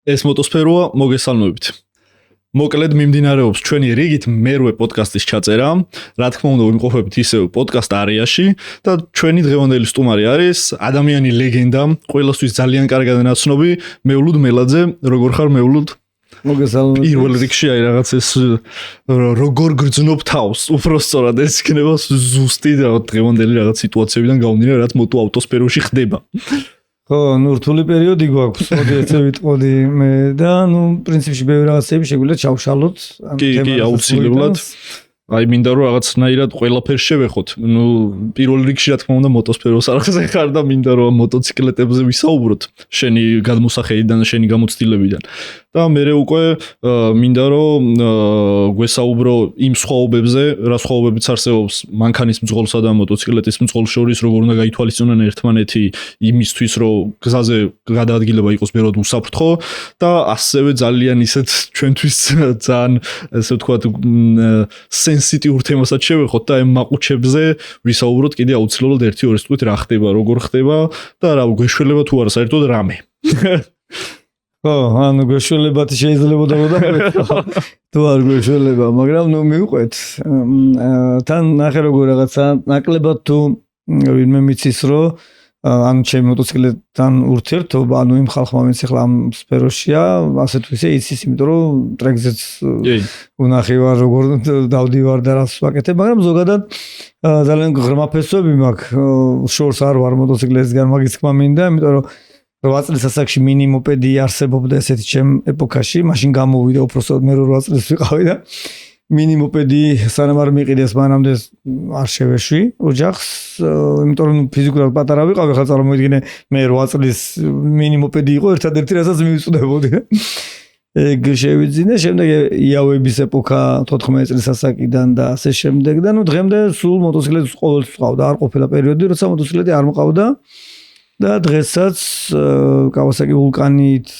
ეს მოტოსფეროა, მოგესალმებით. მოკლედ მიმდინარეობს ჩვენი რიგით მერვე პოდკასტის ჩაწერა. რა თქმა უნდა, ვიმყოფებით ისევ პოდკასტ არეაში და ჩვენი დღევანდელი სტუმარი არის ადამიანი ლეგენდა, ყველასთვის ძალიან კარგად ნაცნობი მევლუდ მელაძე. როგორ ხარ მევლუდ? მოგესალმებით. პირველ რიგში აი რაღაც ეს როგორ გრძნობ თავს, უფრო სწორად ეს იქნება ზუსტი დღევანდელი რაღაც სიტუაციებიდან გამომდინარე, რაც მოტო ავტოსფეროში ხდება. ხო, რთული პერიოდი გვაქვს, მოდი ესე ვიტყოდი მე და პრინციპში ბევრი რაღაცები შეგვიძლია ჩავშალოთ. კი, აუცილებლად. აი მინდა რომ რაღაცნაირად ყველაფერს შევეხოთ. პირველ რიგში რა თქმა უნდა მოტოსფეროს არხზე ხარ და მინდა რომ მოტოციკლეტებზე ვისაუბროთ. შენი გადმოსახედიდან და შენი გამოცდილებიდან. და მე უკვე მინდა რომ გვესაუბრო იმ სხვაობებზე, რა სხვაობებიც არსებობს მანქანის მძღოლსა და მოტოციკლეტის მძღოლს შორის, როგორ უნდა გაითვალისწინონ ერთმანეთი იმისთვის, რომ გზაზე გადაადგილება იყოს ბევრად უსაფრთხო და ასევე ძალიან ისეთ ჩვენთვის ძალიან ესე ვთქვათ სენსიტიურ თემასაც შევეხოთ და ამ მაყუჩებზე ვისაუბროთ კიდე აუცილებლად 1-2 წუთით რა ხდება, როგორ ხდება და რა გვეშველება თუ არა საერთოდ რამე. ხო, გვეშველებათ შეიძლება თუ არ გვეშველება, მაგრამ მივყვეთ. თან ნახე როგორ რაღაცა ნაკლებად თუ ვინმე მიცის რომ ჩემი მოტოციკლეტთან ურთიერთობა, იმ ხალხმა ვინც ახლა ამ სფეროშია, ასე თუ ისე იცის, იმიტომ რომ ტრეკზეც უნახი ვარ, როგორ დავდივარ და რას ვაკეთებ, მაგრამ ზოგადად ძალიან ღრმა ფესვები მაქვს. შორს არ ვარ მოტოციკლეტისგან, მაგის თქმა მინდა, იმიტომ რომ 8 წლის ასაკში მინი მოპედი არსებობდა ესეთი ჩემ ეპოქაში, მაშინ გამოვიდა უბრალოდ მე 8 წლის ვიყავი და მინი მოპედი სანამ არ მიყიდეს მანამდე არ შევეშვი ოჯახს, იმიტომ რომ ფიზიკურად პატარა ვიყავი, ხა წარმოიდგინე მე 8 წლის მინი მოპედი იყო ერთადერთი რასაც მივწვდებოდი. ეგ შევიძინე, შემდეგ იავების ეპოქა 14 წლის ასაკიდან და ასე შემდეგ და დღემდე სულ მოტოციკლეტს ყოველთვის ვყავდა, არ ყოფილა პერიოდი, როცა მოტოციკლეტი არ მყავდა. და დღესაც Kawasaki ვულკანით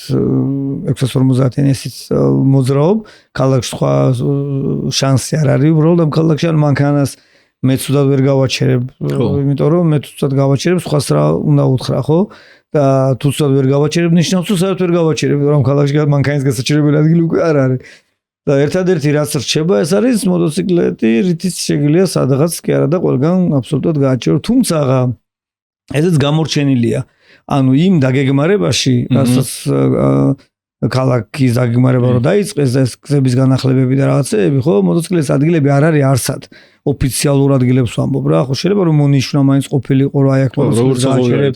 650 NS-ით მოძრაობ, ქალაქში სხვა შანსი არ არის, უბრალოდ ამ ქალაქში ან მანქანას მე ცუდად ვერ გავაჩერებ, იმიტომ რომ მე ცუდად გავაჩერებ, სხვას რა უნდა უთხრა, ხო? და თუ ცუდად ვერ გავაჩერებ, ნიშნავს რომ საერთოდ ვერ გავაჩერებ, რომ ამ ქალაქში მანქანის გასაჩერებელი ადგილი უკვე არ არის. და ერთადერთი რაც რჩება, ეს არის მოტოციკლეტი, რითიც შეგვიძლია სადღაც კი არა და ყველგან აბსოლუტურად გააჩერო, თუმცა ესეც გამორჩენილია. ანუ იმ დაგეგმარებაში, რასაც ქალაქის დაგეგმარება რო დაიწყეს და ეს გზების განახლებები და რაღაცეები, ხო, მოტოციკლეტის ადგილები არ არის არსად. ოფიციალურ ადგილებს ვამბობ რა, ხო, შეიძლება რომ მონიშნა მაინც ყოფილიყო რა, აქ მოტოციკლეტს გააჩერებ.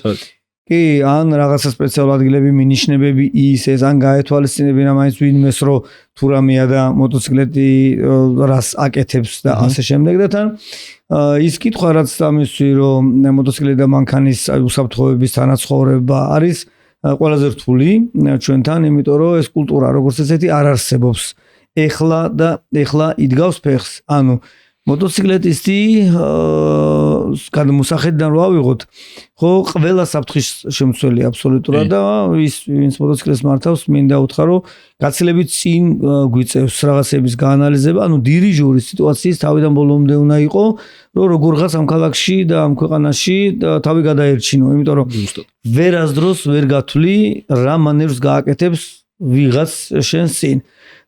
კი, ან რაღაცა სპეციალური ადგილები, მინიშნებები ის ეს, ან გაეთვალისწინებინა მაინც ვინმეს რო თუ რამეა და მოტოციკლეტი რას აკეთებს და ასე შემდეგ და თან ის კითხვა რაც ამისვი რომ მოტოციკლეტი და მანქანის უსაფრთხოების თანაცხოვრება არის ყველაზე რთული ჩვენთან, იმიტომ რომ ეს კულტურა როგორც ესეთი არ არსებობს. ეხლა იდგავს ფეხს, ანუ მოტოციკლეტისტი გადმოსახედიდან რო ავიღოთ, ხო, ყველა საფრთხის შემცველი აბსოლუტურად და ის ვინც მოტოციკლეტს მართავს, მინდა უთხრა რომ გაცილებით წინ გვიწევს რაღაცების გაანალიზება, ანუ დირიჟორი სიტუაციის თავიდან ბოლომდე უნდა იყო, რომ როგორღაც ამ ქალაქში და ამ ქვეყანაში თავი გადაერჩინო, იმიტომ რომ ვერასდროს ვერ გათვლი რა მანევრს გააკეთებს ვიღაც შენ წინ.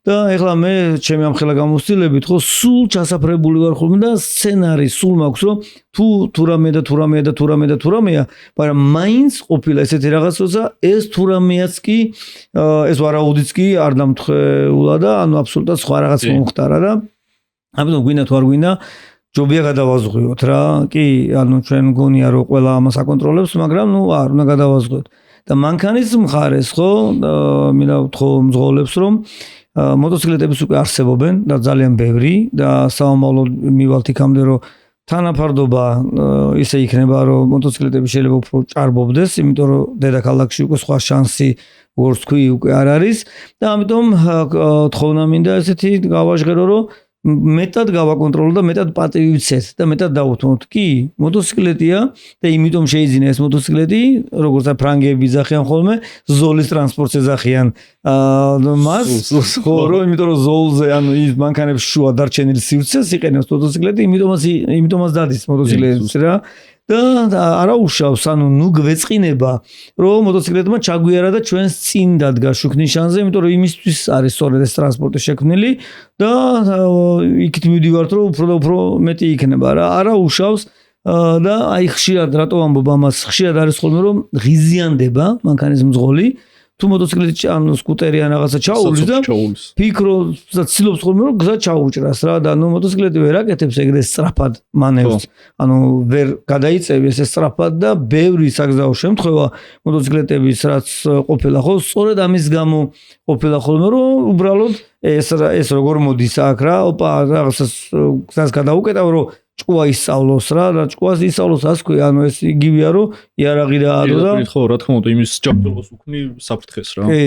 და ეხლა მე ჩემი ამხელა გამოცდილებით ხო სულ ჩასაფრებული ვარ ხოლმე და სცენარი სულ მაქვს რომ თუ რამეა, მაგრამ მაინც ყოფილა ესეთი რაღაც, როცა ეს თუ რამეაც კი ეს ვარაუდიც კი არ დამთხეულა და ანუ აბსოლუტურად სხვა რაღაც მომხდარა და ამიტომ გვინდა თუ არ გვინდა ჯობია გადავაზღვიოთ რა. კი, ანუ ჩვენ გონია რომ ყველა ამას აკონტროლებს, მაგრამ არ უნდა გადავაზღვიოთ. და მანქანის მხარეს ხო მინდა ვთქო მძღოლებს რომ მოტოციკლეტების უკვე არსებობენ და ძალიან ბევრი და საომავლოდ მივალთ იქამდე რომ თანაფარდობა ისე იქნება რომ მოტოციკლეტები შეიძლება უფრო ჭარბობდეს, იმიტომ რომ დედაქალაქში უკვე სხვა შანსი როგორც თქვი უკვე არ არის და ამიტომ თხოვნა მინდა ესეთი გავაჟღერო რომ მეტად გავაკონტროლო და მეტად პატივი ვიცეთ და მეტად დავუთმოთ. კი, მოტოციკლეტია და იმიტომ შეიძინა ეს მოტოციკლეტი, როგორც ფრანგები ძახიან ხოლმე, ზოლის ტრანსპორტს ეძახიან მას, ხო, რომ იმიტომ რომ ზოლზე, ანუ ის მანქანებს შუა დარჩენილ სივრცეს იყენებს მოტოციკლეტი, იმიტომაც დადის მოტოციკლეტს რა. და არა უშავს, ანუ ნუ გვეწყინება, რომ მოტოციკლეტმა ჩაგვიარა და ჩვენს წინ დადგა შუქნიშანზე, იმიტომ რომ იმისთვის არის სწორედ ეს ტრანსპორტი შექმნილი და იქით მივდივართ, რომ უფრო მეტი იქნება რა. არა უშავს და აი ხშირად რატო ამბობ ამას, ხშირად არის ხოლმე რომ ღიზიანდება მანქანის მძღოლი. თუ მოტოციკლეტი ან სკუტერი ან რაღაცა ჩაუვლის და ფიქრობს და ცდილობს ხოლმე რომ გზა ჩაუჭრას რა და მოტოციკლეტი ვერ აკეთებს ეგრე სწრაფად მანევრს ანუ ვერ გადაიწევს ეს სწრაფად და ბევრი საგზაო შემთხვევა მოტოციკლეტების რაც ყოფილა ხო სწორედ ამის გამო ყოფილა ხოლმე რომ უბრალოდ ეს როგორ მოდის აქ რა ოპა რაღაცას გზას გადაუკეტავ რომ ჭკუა ისწავლოს რა და ჭკუას ისწავლოს ასე ქვია ანუ ეს იგივეა რომ იარაღი დაადო და ხო რა თქმა უნდა იმის ჯანმრთელობას უქმნი საფრთხეს რა კი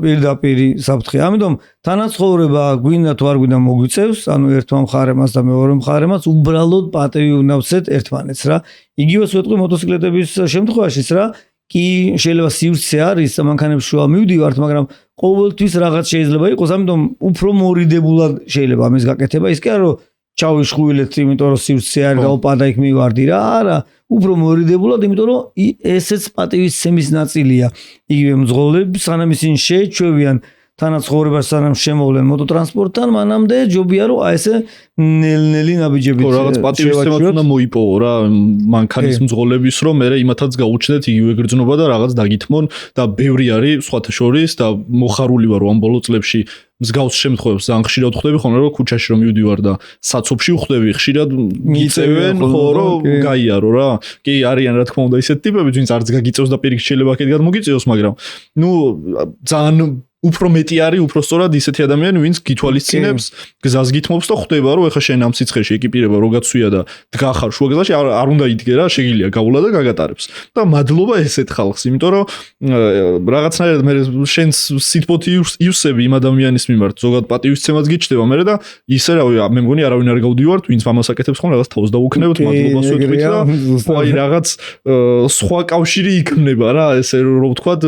პირდაპირ საფრთხე ამიტომ თანაცხოვრება გვინდა თუ არ გვინდა მოგვიწევს ანუ ერთმა მხარემაც და მეორე მხარემაც უბრალოდ პატივი უნდა ვცეთ ერთმანეთს რა იგივე ვეთქვი მოტოციკლეტების შემთხვევაშიც რა კი შეიძლება სივრცე არის და მანქანებს შუა მივდივართ მაგრამ ყოველთვის რაღაც შეიძლება იყოს ამიტომ უფრო მორიდებულად შეიძლება ამის გაკეთება ის კი არა რომ ჩავიშხვილეთ, იმიტომ რომ სივრცე არ გაუპადა იქ მივარდი რა, არა, უფრო მორიდებულად, იმიტომ რომ ესეც პატივისცემის ნაწილია. იგივე მძღოლები, სანამ ისინი შეეჩვევიან თანაცხოვრებას, სანამ შემოვლენ მოტოტრანსპორტთან, მანამდე ჯობია რომ აი ესე ნელ-ნელი ნაბიჯებით რაღაც პატივისცემად უნდა მოიპოვო რა, მანქანის მძღოლების რომ მე იმათაც გაუჩნდეთ იგივე გრძნობა და რაღაც დაგითმონ და ბევრი არის სხვათა შორის და მოხარული ვარ ამ ბოლო წლებში მსგავს შემთხვევებს ძალიან ხშირად ხვდები ხოლმე რომ ქუჩაში რომ მივდივარ და საცობში ხვდები ხშირად მიწევენ ხო რომ გაიარო რა კი არიან რა თქმა უნდა ისეთ ტიპები ვინც არც გაგიწევს და პირიქით შეიძლება აქეთ გადმოგიწევს მაგრამ ნუ ძალიან უფრო მეტი არის უფრო სწორად ისეთი ადამიანი ვინც გითვალისწინებს გზას გითმობს და ხვდება რომ ეხა შენ ამ სიცხეში ეკიპირება რო გაცვია და დგახარ შუა გზაში არ უნდა იდგე რა შეგიძლია გავულა და გაგატარებს და მადლობა ესეთ ხალხს იმიტომ რომ რაღაცნაირად მე შენს სიტყვით იუსები იმ ადამიანის მიმართ ზოგად პატივისცემაც გიჩნდება მე და ისე რავი მე მგონი არავინ არ გავდივართ ვინც ამას აკეთებს ხოლმე რაღაც თავს დაუქნევთ მადლობას ვეთქვით და აი რაღაც სხვა კავშირი იქმნება რა ესე რომ ვთქვათ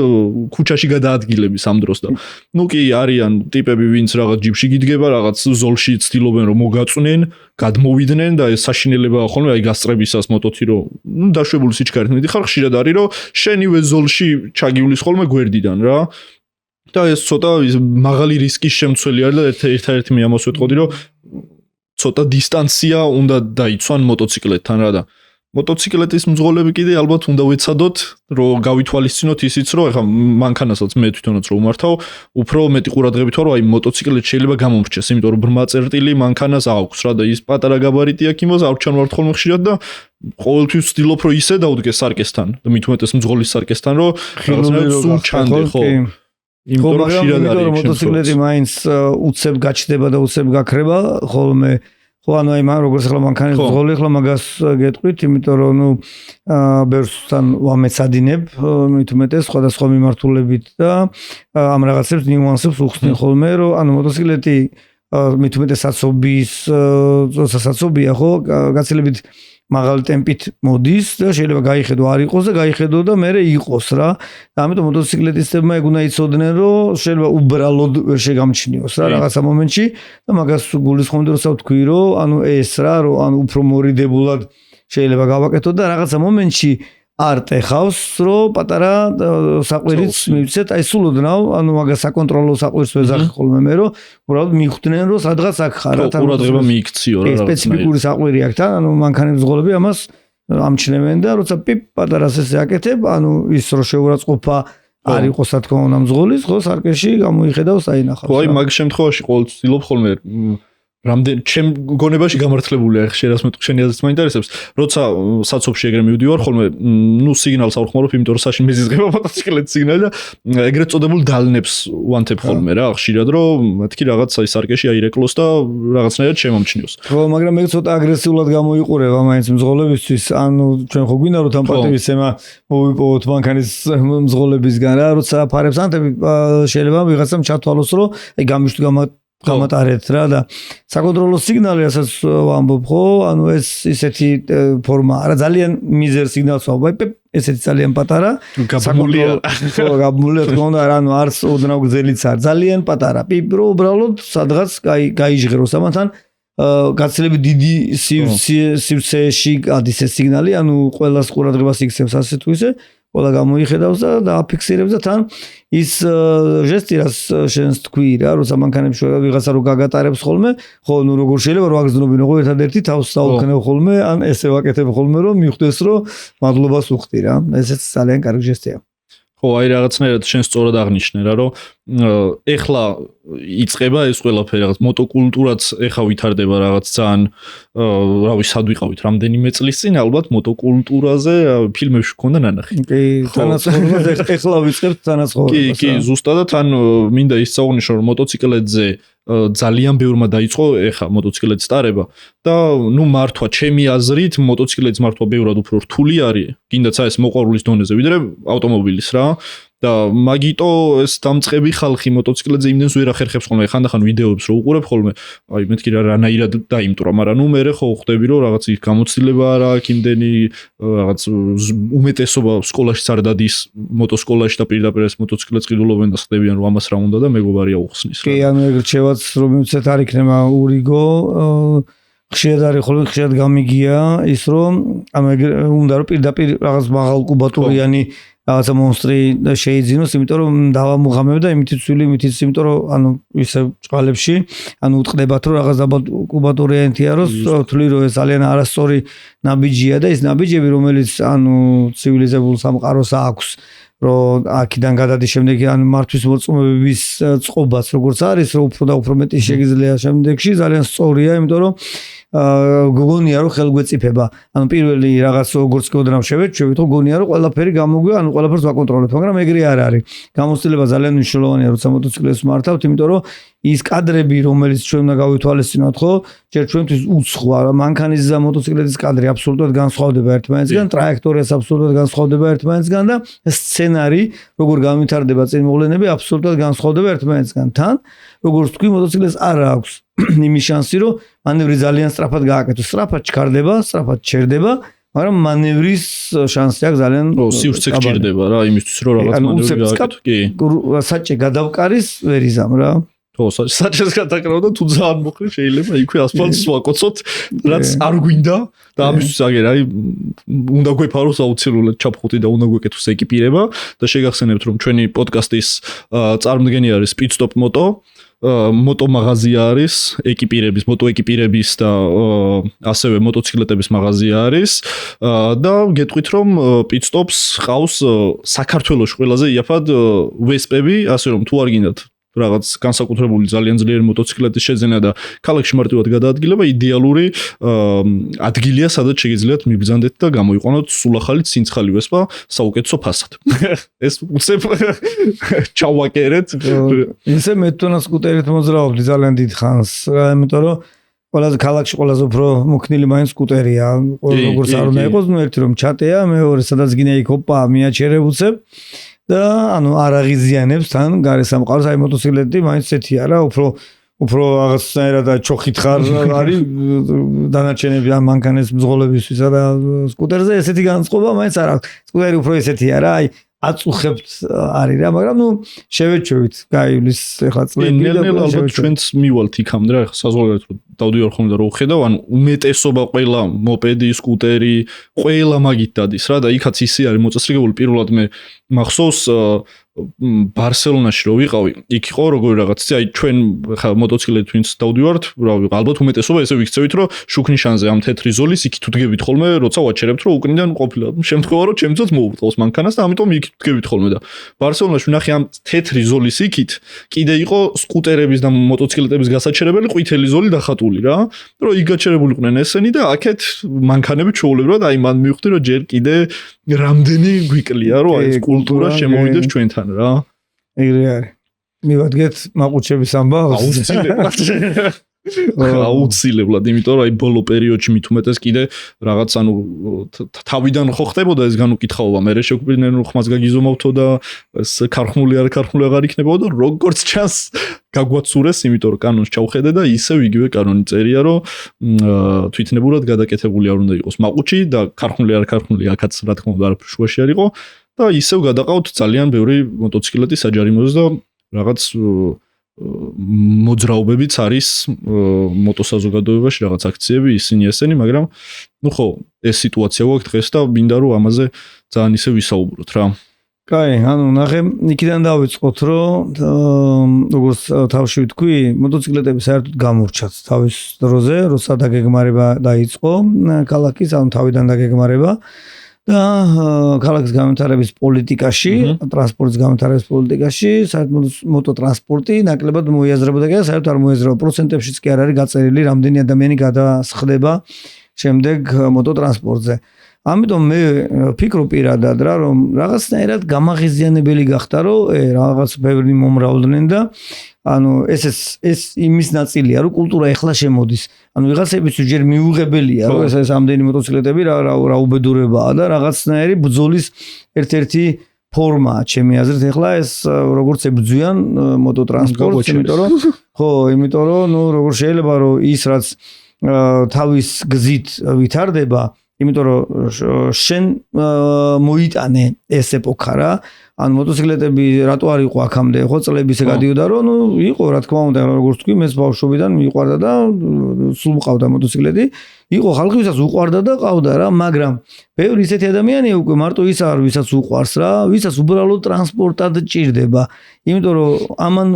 ქუჩაში გადაადგილების ამ დროს და ну კი არიან ტიპები ვინც რაღაც ჯიპში გიდგება რაღაც ზოლში ცდილობენ რომ მოგაწვნენ გადმოვიდნენ და ეს საშინელებაა ხოლმე აი გასწრებისას მოტოთი რომ ну დაშვებული სიჩქარით მიდიხარ ხშირად არის რომ შენივე ზოლში ჩაგივლის ხოლმე გვერდიდან რა და ეს ცოტა მაღალი რისკის შემცველი არის და ერთ-ერთი მე ამას ვეთყოდი რომ ცოტა დისტანცია უნდა დაიცვან მოტოციკლეტთან რა და მოტოციკლეტის მძღოლები კიდე ალბათ უნდა ვეცადოთ რომ გავითვალისწინოთ ისიც რომ ეხა მანქანასაც მე თვითონაც რომ ვმართავ უფრო მეტი ყურადღებით ვარ რომ აი მოტოციკლეტი შეიძლება გამომრჩეს იმიტომ რომ ბრმა წერტილი მანქანას აქვს რა და ის პატარა გაბარიტი აქვს იმას არ ჩანვართ ხოლმე ხშირად და ყოველთვის ვცდილობ რომ ისე დავდგე სარკესთან და მით უმეტეს მძღოლის სარკესთან რომ რაღაცნაირად სულ ჩანდე ხო იმიტომ რომ ხშირად არის მოტოციკლეტი მაინც უცებ გაჩნდება და უცებ გაქრება ხოლმე ხო ანუ აი მაგ როგორც ახლა მანქანის მძღოლი ახლა მაგას გეტყვით იმიტომ რომ ნუ ბევრსთან ვამეცადინებ მით უმეტეს სხვადასხვა მიმართულებით და ამ რაღაცებს ნიუანსებს უხსნი ხოლმე რომ ანუ მოტოციკლეტი მით უმეტეს საცობია ხო გაცილებით მაღალი ტემპით მოდის და შეიძლება გაიხედო არ იყოს და გაიხედო და მე იყოს რა და ამიტომ მოტოციკლეტისტებმა ეგ უნდა იცოდნენ რომ შეიძლება უბრალოდ ვერ შეგამჩნიოს რა რაღაცა მომენტში და მაგას გულისხმობდი რომ ვთქვი რომ ანუ ეს რა რომ ანუ უფრო მორიდებულად შეიძლება გავაკეთო და რაღაცა მომენტში არ ტეხავს რომ პატარა საყვირიც მივცეთ აი სულ ოდნავ ანუ მაგას საკონტროლო საყვირს ვეძახი ხოლმე მე რომ უბრალოდ მიხვდნენ რომ სადღაც აქ ხარ რა ყურადღება მიიქციო რა სპეციფიკური საყვირი აქვს თან ანუ მანქანების მძღოლები ამას ამჩნევენ და როცა პიპ პატარას ესე აკეთებ ანუ ის რო შეურაცხყოფა არ იყოს რა თქმა უნდა მძღოლის ხო სარკეში გამოიხედავს აინახავს ხო აი მაგ შემთხვევაში ყოველთვის ვცდილობ ხოლმე რამდენ ჩემ გონებაში გამართლებულია ხშირად შენი აზრით მაინტერესებს როცა საცობში ეგრე მივდივარ ხოლმე ნუ სიგნალს ავხმარობ იმიტომ რომ საშინ მეზიზღება მოტოციკლეტის სიგნალი და ეგრეთ წოდებულ დალნებს ვანთებ ხოლმე რა ხშირად რომ მეთქი რაღაც აი სარკეში აირეკლოს და რაღაცნაირად შემომჩნიოს ხო მაგრამ მე ცოტა აგრესიულად გამოიყურება მაინც მძღოლებისთვის ანუ ჩვენ ხო გვინდა რომ თან პატივისცემა მოვიპოვოთ მანქანის მძღოლებისგან რა როცა ფარებს ანთები შეიძლება ვიღაცამ ჩათვალოს რომ აი გამიშვი გამატარეთ რა და საკონტროლო სიგნალი რასაც ვამბობ ხო ანუ ეს ისეთი ფორმა არა ძალიან მიზერ სიგნალს ვამბობ ესეთი ძალიან პატარა გაბმულია ხო გაბმულია თქო ანუ არც ოდნავ გრძელიც არ ძალიან პატარა პიპრო უბრალოდ სადღაც გაიჟღეროს ამათთან გაცილებით დიდი სივრცეში გადის ეს სიგნალი, ანუ ყველას ყურადღებას იქცევს ასე თუ ისე, ყველა გამოიხედავს და დააფიქსირებს და თან ის ჟესტი რაც შენს თქვი რა, როცა მანქანებში ვიღაცა რო გაგატარებს ხოლმე, ხო, ნუ როგორ შეიძლება რო აგზნობინო ხო ერთადერთი თავს საუქნებ ხოლმე, ან ესე ვაკეთებ ხოლმე რომ მიხვდეს რომ მადლობას უხდი რა. ესეც ძალიან კარგი ჟესტია. ხო, აი რაღაცნაირად შენ სწორად აღნიშნე რა, რომ ეხლა იწყება ეს ყველაფერი რაღაც მოტოკულტურაც ეხა ვითარდება რაღაც ძალიან რავი სად ვიყავით რამდენიმე წლის წინ ალბათ მოტოკულტურაზე ფილმებში გქონდა ნანახი. კი, თანაცხოვრებას ეხლა ვიწყებთ თანაცხოვრებას. კი, ზუსტად თან მინდა ისწავლნიშნო რომ მოტოციკლებზე ძალიან ბევრმა დაიწყო ეხა მოტოციკლების სტარება და ნუ მართვა ჩემი აზრით მოტოციკლების მართვა ბევრად უფრო რთული არის კიდაც ეს მოყვარულის დონეზე ვიდრე ავტომობილის რა და მაგიტო ეს დამწყები ხალხი მოტოციკლებზე იმდენს ვერ ახერხებს ხოლმე ხანდახან ვიდეოებს რო უყურებ ხოლმე აი მეთქი რანაირად დაიმტვრა მაგრამ ნუ მე ხო ხვდები რომ რაღაც ის გამოცდილება არა აქ იმდენი რაღაც უმეტესობა სკოლაშიც არ დადის მოტოსკოლაში და პირდაპირ ეს მოტოციკლებს ყიდულობენ და ხდებიან რომ ამას რა უნდა და მეგობარია უხსნის რა კი ანუ ეგ რჩევაც რომ მიცეთ არ იქნება ურიგო ხშირად არის ხოლმე ხშირად გამიგია ის რომ ანუ ეგ უნდა რომ პირდაპირ რაღაც მაღალ კუბატურიანი რაღაცა მონსტრი შეიძინოს, იმიტომ რომ დავამუღამებ და იმით ვცვილი, იმიტომ რომ ანუ ისე ჭყალებში, ანუ უტყდებათ რომ რაღაც დაბალ კუბატურიანთია რომ თვლი რომ ეს ძალიან არასწორი ნაბიჯია და ეს ნაბიჯები რომელიც ანუ ცივილიზებულ სამყაროს აქვს რომ აქედან გადადის შემდეგ ან მართვის მოწმობების წყობაც როგორც არის რომ უფრო და უფრო მეტი შეგიძლია შემდეგში ძალიან სწორია, იმიტომ რომ გონია რომ ხელგვეწიფება. ანუ პირველი რაღაც როგორც გოდნავ შევეჩვევით, რომ გონია რომ ყველაფერი გამოგვია, ანუ ყველაფერს ვაკონტროლებთ, მაგრამ ეგრე არ არის. გამოცდილება ძალიან მნიშვნელოვანია, როცა მოტოციკლებს მართავთ, იმიტომ რომ ის კადრები, რომელიც ჩვენ უნდა გავითვალისწინოთ, ხო, ჯერ ჩვენთვის უცხოა, მანქანის და მოტოციკლეთის კადრი აბსოლუტურად განსხვავდება ერთმანეთისგან, ტრაექტორიაც აბსოლუტურად განსხვავდება ერთმანეთისგან და სცენარი, როგორ განვითარდება წინმოვლენები, აბსოლუტურად განსხვავდება ერთმანეთისგან. თან, როგორც თქვი, მოტოციკლებს არ აქვს იმის შანსი, რომ მანევრი ძალიან სწრაფად გააკეთოს. სწრაფად ჩქარდება, სწრაფად ჩერდება, მაგრამ მანევრის შანსი აქვს ძალიან სივრცე გჭირდება რა, იმისთვის რომ რაღაც მანევრი გააკეთო. კი. საჭე გადავკარის ვერ იზამ რა. ხო, საჭეს გადაკრავ და თუ ძალიან მოხრი შეიძლება იქვე ასფალტს ვაკოცოთ, რაც არ გვინდა და ამისთვის აგერ აი უნდა გვეფაროს აუცილებლად ჩაფხუტი და უნდა გვეკეთოს ეკიპირება და შეგახსენებთ რომ ჩვენი პოდკასტის წარმომდგენი არის Pit Stop Moto მოტო მაღაზია არის, ეკიპირების, მოტო ეკიპირების და ასევე მოტოციკლეტების მაღაზია არის და გეტყვით რომ Pit Stops ყავს საქართველოში ყველაზე იაფად ვესპები, ასე რომ თუ არ გინდათ რაღაც განსაკუთრებული ძალიან ძლიერი მოტოციკლეტის შეძენა და ქალაქში მარტივად გადაადგილება იდეალური ადგილია, სადაც შეგიძლიათ მიბრძანდეთ და გამოიყვანოთ სულახალი ცინცხალი ვესპა საუკეთესო ფასად. ეს უცებ ჩავაკერეთ. ისე მე თვითონ სკუტერით მოძრაობდი ძალიან დიდ ხანს, იმიტომ რომ ყველაზე ქალაქში ყველაზე უფრო მოქნილი მაინც სკუტერია. როგორც არ უნდა იყოს, ნუ ერთი რომ ჩატეა, მეორე სადაც გინდა იქ ოპა მიაჩერებუცებ. და ანუ არ აღიზიანებს თან გარესამყაროს აი მოტოციკლეტი მაინც ესეთია რა უფრო რაღაცნაირად ჩოხით ხარ არის დანარჩენები ამ მანქანის მძღოლებისთვისა და სკუტერზე ესეთი განწყობა მაინც არ აქვს სკუტერი უფრო ესეთია რა აი აწუხებთ არის რა მაგრამ ნუ შევეჩვევით გაივლის ეხლა წლები და ალბათ ჩვენც მივალთ იქამდე რა ეხლა საზღვარგარეთ რომ დავდივარ ხოლმე და რო ვხედავ ანუ უმეტესობა ყველა მოპედი სკუტერი ყველა მაგით დადის რა და იქაც ისე არის მოწესრიგებული პირველად მე მახსოვს ბარსელონაში რო ვიყავი, იქ იყო როგორი რაღაც, აი ჩვენ ხა მოტოციკლებით ვინც დავდივართ, რავი, ალბათ უმეტესობა ესე ვიქცევით, რომ შუქნიშანზე ამ თეთრი ზოლის იქით ვდგებით ხოლმე, როცა ვაჩერებთ, რომ უკნიდან ყოფილა. შემთხვევა რომ ჩემთვისაც მოუწყავს მანქანას და ამიტომ იქით ვდგებით ხოლმე და ბარსელონაში ვნახე ამ თეთრი ზოლის იქით, კიდე იყო სკუტერების და მოტოციკლეტების გასაჩერებელი ყვითელი ზოლი დახატული რა, რომ იქ გაჩერებულიყვნენ ესენი და აქეთ მანქანები ჩვეულებრივად აი მან მივხვდი რომ ჯერ კიდე რამდენი გვიკლია რომ აი ეს კულტურა შემოვიდეს ჩვენთან რა. ეგრე არის. მივადგეთ მაყუჩების ამბავს. აუცილებლად, იმიტომ რომ აი ბოლო პერიოდში მით უმეტეს კიდე რაღაც ანუ თავიდან ხო ხდებოდა ეს განუკითხაობა, მე შეგვიდნენ რომ ხმას გაგიზომავთო და ეს ქარხმული აღარ იქნებოდა და როგორც ჩანს გაგვაცურეს, იმიტომ რომ კანონს ჩავხედე და ისევ იგივე კანონი წერია, რომ თვითნებურად გადაკეთებული არ უნდა იყოს მაყუჩი და ქარხმული აქაც რა თქმა უნდა არაფერ შუაში არ იყო და ისევ გადაყავთ ძალიან ბევრი მოტოციკლეტი საჯარიმოზე და რაღაც მოძრაობებიც არის მოტოსაზოგადოებაში რაღაც აქციები ისინი ესენი, მაგრამ ნუ ხო, ეს სიტუაცია გვაქვს დღეს და მინდა რომ ამაზე ძალიან ისე ვისაუბროთ რა. კაი, ანუ ნახე, იქიდან დავიწყოთ, რომ როგორც თავში ვთქვი, მოტოციკლეტები საერთოდ გამორჩათ თავის დროზე, როცა დაგეგმარება დაიწყო ქალაქის, ანუ თავიდან დაგეგმარება და ქალაქის განვითარების პოლიტიკაში, ტრანსპორტის განვითარების პოლიტიკაში, საერთოდ მოტოტრანსპორტი ნაკლებად მოიაზრებოდა და საერთოდ არ მოიაზრება, პროცენტებშიც კი არ არის გაწერილი, რამდენი ადამიანი გადასხდება შემდეგ მოტოტრანსპორტზე. ამიტომ მე ფიქრობ პირადად რა რომ რაღაცნაირად გამაღიზიანებელი გახდა რომ რაღაც ბევრი მომრავლდნენ და ანუ ეს იმის ნაწილია რომ კულტურა ეხლა შემოდის ანუ ვიღაცების ჯერ მიუღებელია რომ ეს ამდენი მოტოციკლეტები რა უბედურებაა და რაღაცნაირი ბრძოლის ერთ-ერთი ფორმაა ჩემი აზრით ეხლა ეს როგორც ებრძვიან მოტოტრანსპორტს იმიტომ რომ ნუ როგორ შეიძლება რომ ის რაც თავის გზით ვითარდება იმიტომ რომ შენ მოიტანე ეს ეპოქა რა ან მოტოციკლეტები რატო არ იყო აქამდე ხო წლები ისე გადიოდა რომ ნუ იყო რა თქმა უნდა როგორც თქვი მეც ბავშვობიდან მიყვარდა და სულ მყავდა მოტოციკლეტი იყო ხალხი ვისაც უყვარდა და ყავდა რა მაგრამ ბევრი ისეთი ადამიანია უკვე მარტო ის არ ვისაც უყვარს რა ვისაც უბრალოდ ტრანსპორტად ჭირდება იმიტომ რომ ამან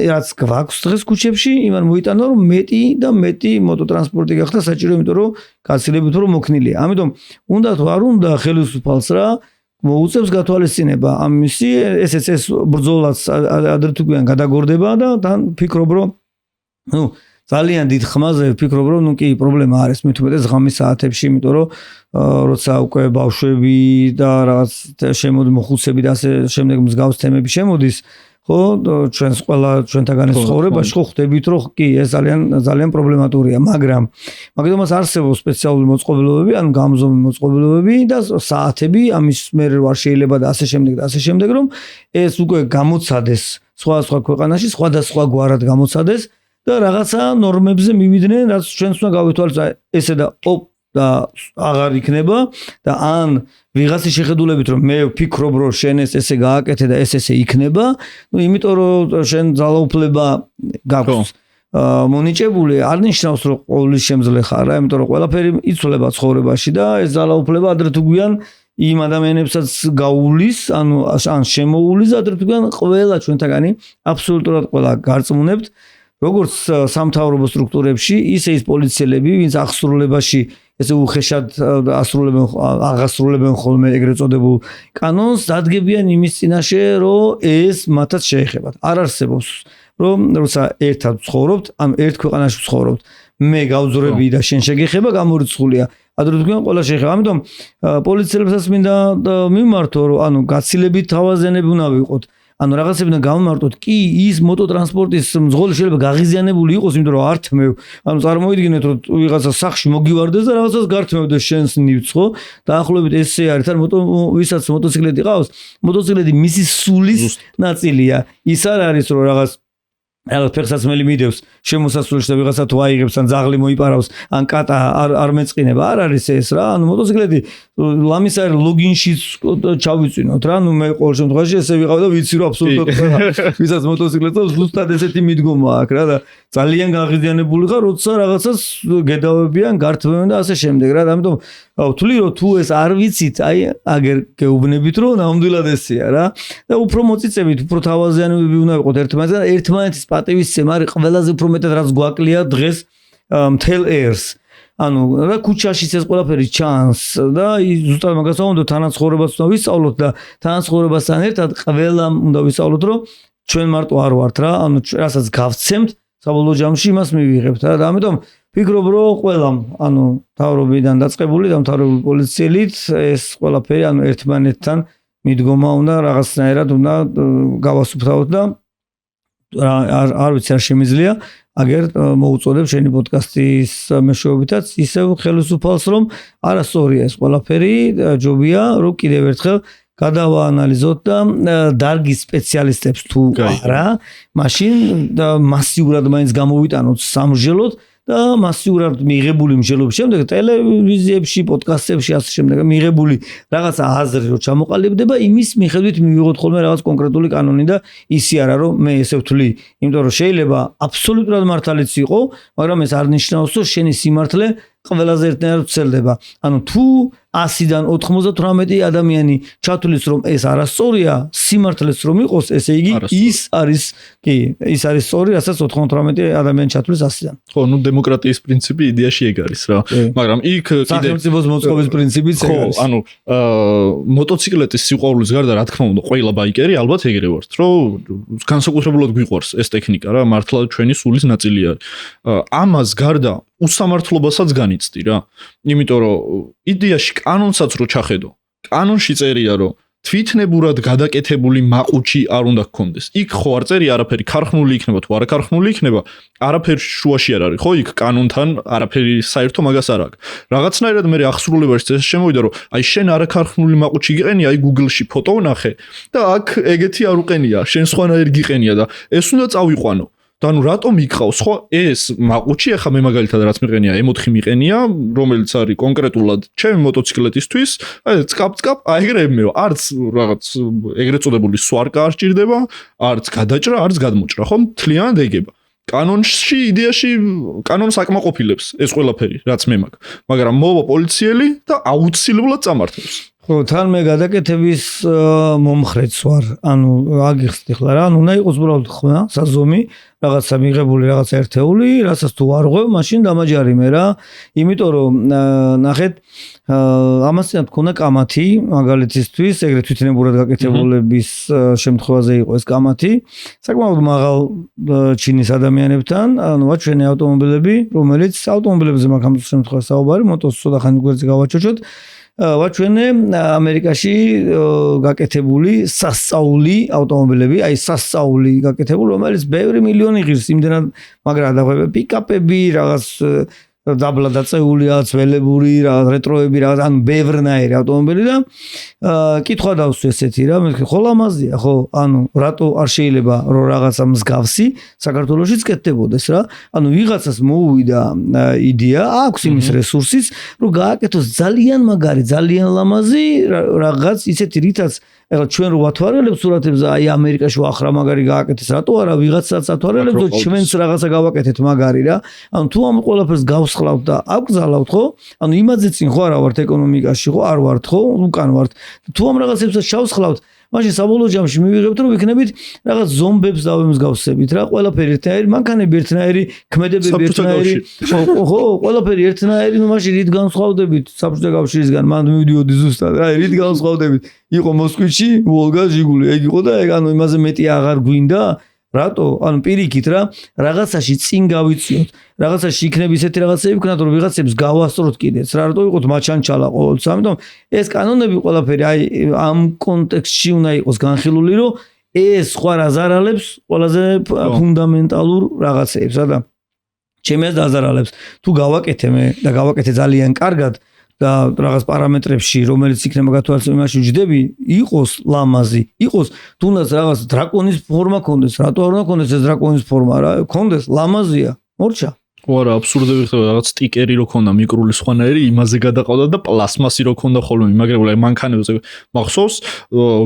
რაც გვაქვს დღეს ქუჩებში იმან მოიტანა რომ მეტი და მეტი მოტოტრანსპორტი გახდა საჭირო იმიტომ რომ გაცილებით რომ მოქნილია ამიტომ უნდა თუ არ უნდა ხელისუფალს რა მოუწევს გათვალისწინება ამისი ეს ბრძოლაც ადრეთუგვიან გადაგორდება და თან ფიქრობ რომ ნუ ძალიან დიდ ხმაზე ვფიქრობ რომ ნუ კი პრობლემა არის მით უმეტეს ღამის საათებში იმიტომ რომ როცა უკვე ბავშვები და რაღაც მოხუცები და ასე შემდეგ მსგავს თემები შემოდის ხო ჩვენს ყველა ჩვენთაგანის ცხოვრებაში ხო ხვდებით რომ კი ეს ძალიან პრობლემატურია მაგრამ მაგდომას არსებობს სპეციალური მოწყობილობები ანუ გამზომი მოწყობილობები და საათები ამის მერე ვარ შეიძლება და ასე შემდეგ რომ ეს უკვე გამოცადეს სხვა ქვეყანაში სხვადასხვა გვარად გამოცადეს და რაღაცა ნორმებზე მივიდნენ რაც ჩვენს უნდა გავითვალისწინოთ ესე და და აღარ იქნება და ან ვიღაცის შეხედულებით რომ მე ვფიქრობ რომ შენ ესე გააკეთე და ესე იქნება ნუ იმიტომ რომ შენ ძალაუფლება გაქვს მონიჭებული არ ნიშნავს რომ ყოვლის შემძლე ხარ რა იმიტომ რომ ყველაფერი იცვლება ცხოვრებაში და ეს ძალაუფლება ადრეთუგვიან იმ ადამიანებსაც გაუვლის ანუ ან შემოუვლის ადრეთუგვიან ყველა ჩვენთაგანი აბსოლუტურად ყველა გარწმუნებთ როგორც სამთავრობო სტრუქტურებში ისე ის პოლიციელები ვინც აღსრულებაში ესე უხეშად აღასრულებენ ხოლმე ეგრეთ წოდებულ კანონს დადგებიან იმის წინაშე რომ ეს მათაც შეეხებათ არ არსებობს რომ როცა ერთად ცხოვრობთ ან ერთ ქვეყანაში ცხოვრობთ მე გავძვრები და შენ შეგეხება გამორიცხულია ადრეთუგვიან ყველა შეეხება ამიტომ პოლიციელებსაც მინდა მიმართო რომ ანუ გაცილებით თავაზიანები უნდა ვიყოთ ანუ რაღაცებიდან გამომარტოთ კი ის მოტოტრანსპორტის მძღოლი შეიძლება გაღიზიანებული იყოს იმიტომ რომ ართმევ ანუ წარმოიდგინეთ რომ ვიღაცა სახში მოგივარდეს და რაღაცას გართმევდეს შენს ნივთს ხო დაახლოებით ესე არის თან ვისაც მოტოციკლეტი ყავს მოტოციკლეტი მისი სულის ნაწილია ის არ არის რომ რაღაც ფეხსაცმელი მიდევს შემოსასვლელში და ვიღაცა თუ აიღებს ან ძაღლი მოიპარავს ან კატა არ მეწყინება არ არის ეს რა ანუ მოტოციკლეტი ლამის არის ლოგინში ჩავიწვინოთ რა ნუ მე ყოველ შემთხვევაში ესე ვიყავ და ვიცი რომ აბსოლუტურად ვისაც მოტოციკლეტს ზუსტად ესეთი მიდგომა აქვს რა და ძალიან გაღიზიანებული ხარ როცა რაღაცას გედავებიან გართმევენ და ასე შემდეგ რა ამიტომ ვთვლი რომ თუ ეს არ ვიცით აი აგერ გეუბნებით რომ ნამდვილად ესეა რა და უფრო მოწიწებით უფრო თავაზიანები უნდა ვიყოთ ერთმანეთის პატივისცემა არის ყველაზე უფრო მეტად რაც გვაკლია დღეს მთელ ერს ანუ რა ქუჩაშიც ეს ყველაფერი ჩანს და ზუსტად მაგას უნდა თანაცხოვრებას უნდა ვისწავლოთ და თანაცხოვრებასთან ერთად ყველამ უნდა ვისწავლოთ რომ ჩვენ მარტო არ ვართ რა ანუ რასაც გავცემთ საბოლოო ჯამში იმას მივიღებთ რა და ამიტომ ფიქრობ რომ ყველამ ანუ თავრობიდან დაწყებული და მთავრობელი პოლიციელით ეს ყველაფერი ანუ ერთმანეთთან მიდგომა უნდა რაღაცნაირად უნდა გავასუფთავოთ და არ ვიცი არ შემიძლია აგერ მოუწოდებ შენი პოდკასტის მეშვეობითაც ისევ ხელისუფალს რომ არასწორია ეს ყველაფერი ჯობია რომ კიდევ ერთხელ გადავაანალიზოთ და დარგის სპეციალისტებს თუ არა მაშინ მასიურად მაინც გამოვიტანოთ სამსჯელოდ და მასიურად მიღებული მსჯელობის შემდეგ ტელევიზიებში, პოდკასტებში ასე შემდეგ მიღებული რაღაცა აზრი რო ჩამოყალიბდება, იმის მიხედვით მივიღოთ ხოლმე რაღაც კონკრეტული კანონი და ისი არა რომ მე ესე ვთვლი, იმიტომ რომ შეიძლება აბსოლუტურად მართალიც იყო, მაგრამ ეს არ ნიშნავს რომ შენი სიმართლე ყველაზე ერთნაირად ვრცელდება. ანუ თუ 100-დან 98 ადამიანი ჩათვლის რომ ეს არასწორია, სიმართლეც რომ იყოს, ესე იგი ის არის სწორი, რასაც 98 ადამიანი ჩათვლის 100-დან. ხო, ნუ დემოკრატიის პრინციპი იდეაში ეგ არის რა. მაგრამ იქ კიდე სახელმწიფოს მოწყობის პრინციპიც ეგ არის. ანუ მოტოციკლეტის სიყვარულის გარდა რა თქმა უნდა, ყველა ბაიკერი ალბათ ეგრე ვართ, რომ განსაკუთრებულად გვიყვარს ეს ტექნიკა რა, მართლა ჩვენი სულის ნაწილი არის. ამას გარდა უსამართლობასაც განიცდი რა. იმიტომ რომ იდეაში კანონსაც რო ჩახედო, კანონში წერია რომ თვითნებურად გადაკეთებული მაყუჩი არ უნდა გქონდეს. იქ ხო არ წერია არაფერი ქარხნული იქნება თუ არა ქარხნული იქნება, არაფერი შუაში არ არის, ხო? იქ კანონთან არაფერი საერთო მაგას არ აქვს. რაღაცნაირად მე ახსრულებაში ეს შემოვიდა რომ აი შენ არა ქარხნული მაყუჩი გიყენია, აი Google-ში ფოტო ვნახე და აქ ეგეთი არ უყენია, შენ სხვანაირ გიყენია და ეს უნდა წავიყვანო. და ნუ რატომ იყავს ხო ეს მაყუჩი ახლა მე მაგალითად რაც მიყენია M4 მიყენია რომელიც არის კონკრეტულად ჩემი მოტოციკლეტისთვის აი წკაპ აიგრე მე არც რაღაც ეგრეთ წოდებული სვარკა არ ჭირდება არც გადაჭრა არც გადმოჭრა ხო მთლიანად ეგება კანონში იდეაში კანონს აკმაყოფილებს ეს ყველაფერი რაც მე მაქვს მაგრამ მოვა პოლიციელი და აუცილებლად წამართებს ხო თან მე გადაკეთების მომხრეც ვარ ანუ აგიხსნით ხლა რა ანუ უნდა იყოს უბრალოდ ხმა საზომი რაღაცა მიღებული რაღაცა ერთეული რასაც თუ არ ღვევ მაშინ დამაჯარი მე რა იმიტომ რომ ნახეთ ამასთან თქონა კამათი მაგალითისთვის ეგრეთ თვითნებურად გაკეთებულების შემთხვევაზე იყო ეს კამათი საკმაოდ მაღალ ჩინის ადამიანებთან ანუ ვაჩვენე ავტომობილები რომელიც ავტომობილებზე მაგ შემთხვევაში საუბარი მოტოს ცოტა ხანი გვერდზე გავაჩოჩოთ ვაჩვენე ამერიკაში გაკეთებული სასწაული ავტომობილები, აი სასწაული გაკეთებული, რომელიც ბევრი მილიონი ღირს იმდენად მაგრა დაღვევე პიკაპები, რაღაც დაბლა დაწეულია, ძველებური, რაღაც რეტროები, რაღაც ანუ ბევრნაირი ავტომობილი და კითხვა დავსვი ესეთი რა, მე ხო ლამაზია, ხო, ანუ რატო არ შეიძლება რომ რაღაცა მსგავსი საქართველოშიც კეთდებოდეს რა? ანუ ვიღაცას მოუვიდა იდეა, აქვს იმის რესურსიც, რომ გააკეთოს ძალიან მაგარი, ძალიან ლამაზი რაღაც ისეთი რითაც ეხლა ჩვენ რო ვათვალებთ სურათებზე აი ამერიკაში ვახრა მაგარი გააკეთეს რატო არა ვიღაცაც ათვალებთ რომ ჩვენც რაღაცა გავაკეთეთ მაგარი რა ანუ თუ ამ ყველაფერს გავსხლავთ და აკრძალავთ ხო ანუ იმაზე წინ ხო არა ვართ ეკონომიკაში ხო არ ვართ ხო უკან ვართ თუ ამ რაღაცებსაც შავსხლავთ მაშინ საბოლოო ჯამში მივიღებთ რომ ვიქნებით რაღაც ზომბებს დავემსგავსებით რა ყველაფერი ერთნაირი მანქანები ერთნაირი ქმედებები ერთნაირი ხო ყველაფერი ერთნაირი ну მაშინ რით განსხვავდებით საბჭოთა კავშირისგან მან მივიდიოდი ზუსტად რა რით განსხვავდებით იყო მოსკოვში ვოლგა ჟიგული ეგ იყო და ეგ ანუ იმაზე მეტი აღარ გვინდა რატო ანუ პირიქით რა რაღაცაში წინ გავიწიოთ რაღაცაში იქნება ისეთი რაღაცები ვქნათ რომ ვიღაცებს გავასწროთ კიდეც რა რატო იყოთ მაჩანჩალა ყოველთვის ამიტომ ეს კანონები ყველაფერი აი ამ კონტექსტში უნდა იყოს განხილული რომ ეს სხვა აზარალებს ყველაზე ფუნდამენტალურ რაღაცებს რა და ჩემს დაზარალებს თუ გავაკეთე მე და გავაკეთე ძალიან კარგად და რაღაც პარამეტრებში რომელიც იქნება გათვალისწინებულ იმაში ვჯდები იყოს ლამაზი იყოს თუნდაც რაღაც დრაკონის ფორმა კონდეს რატო არ უნდა კონდეს ეს დრაკონის ფორმა რა კონდეს ლამაზია მორჩა ხო არა აბსურდები ხდება რაღაც სტიკერი რო ქონდა მიკრული სხვანაირი იმაზე გადაყავდა და პლასმასი რო ქონდა ხოლმე იმაგრებული აი მანქანებზე მახსოვს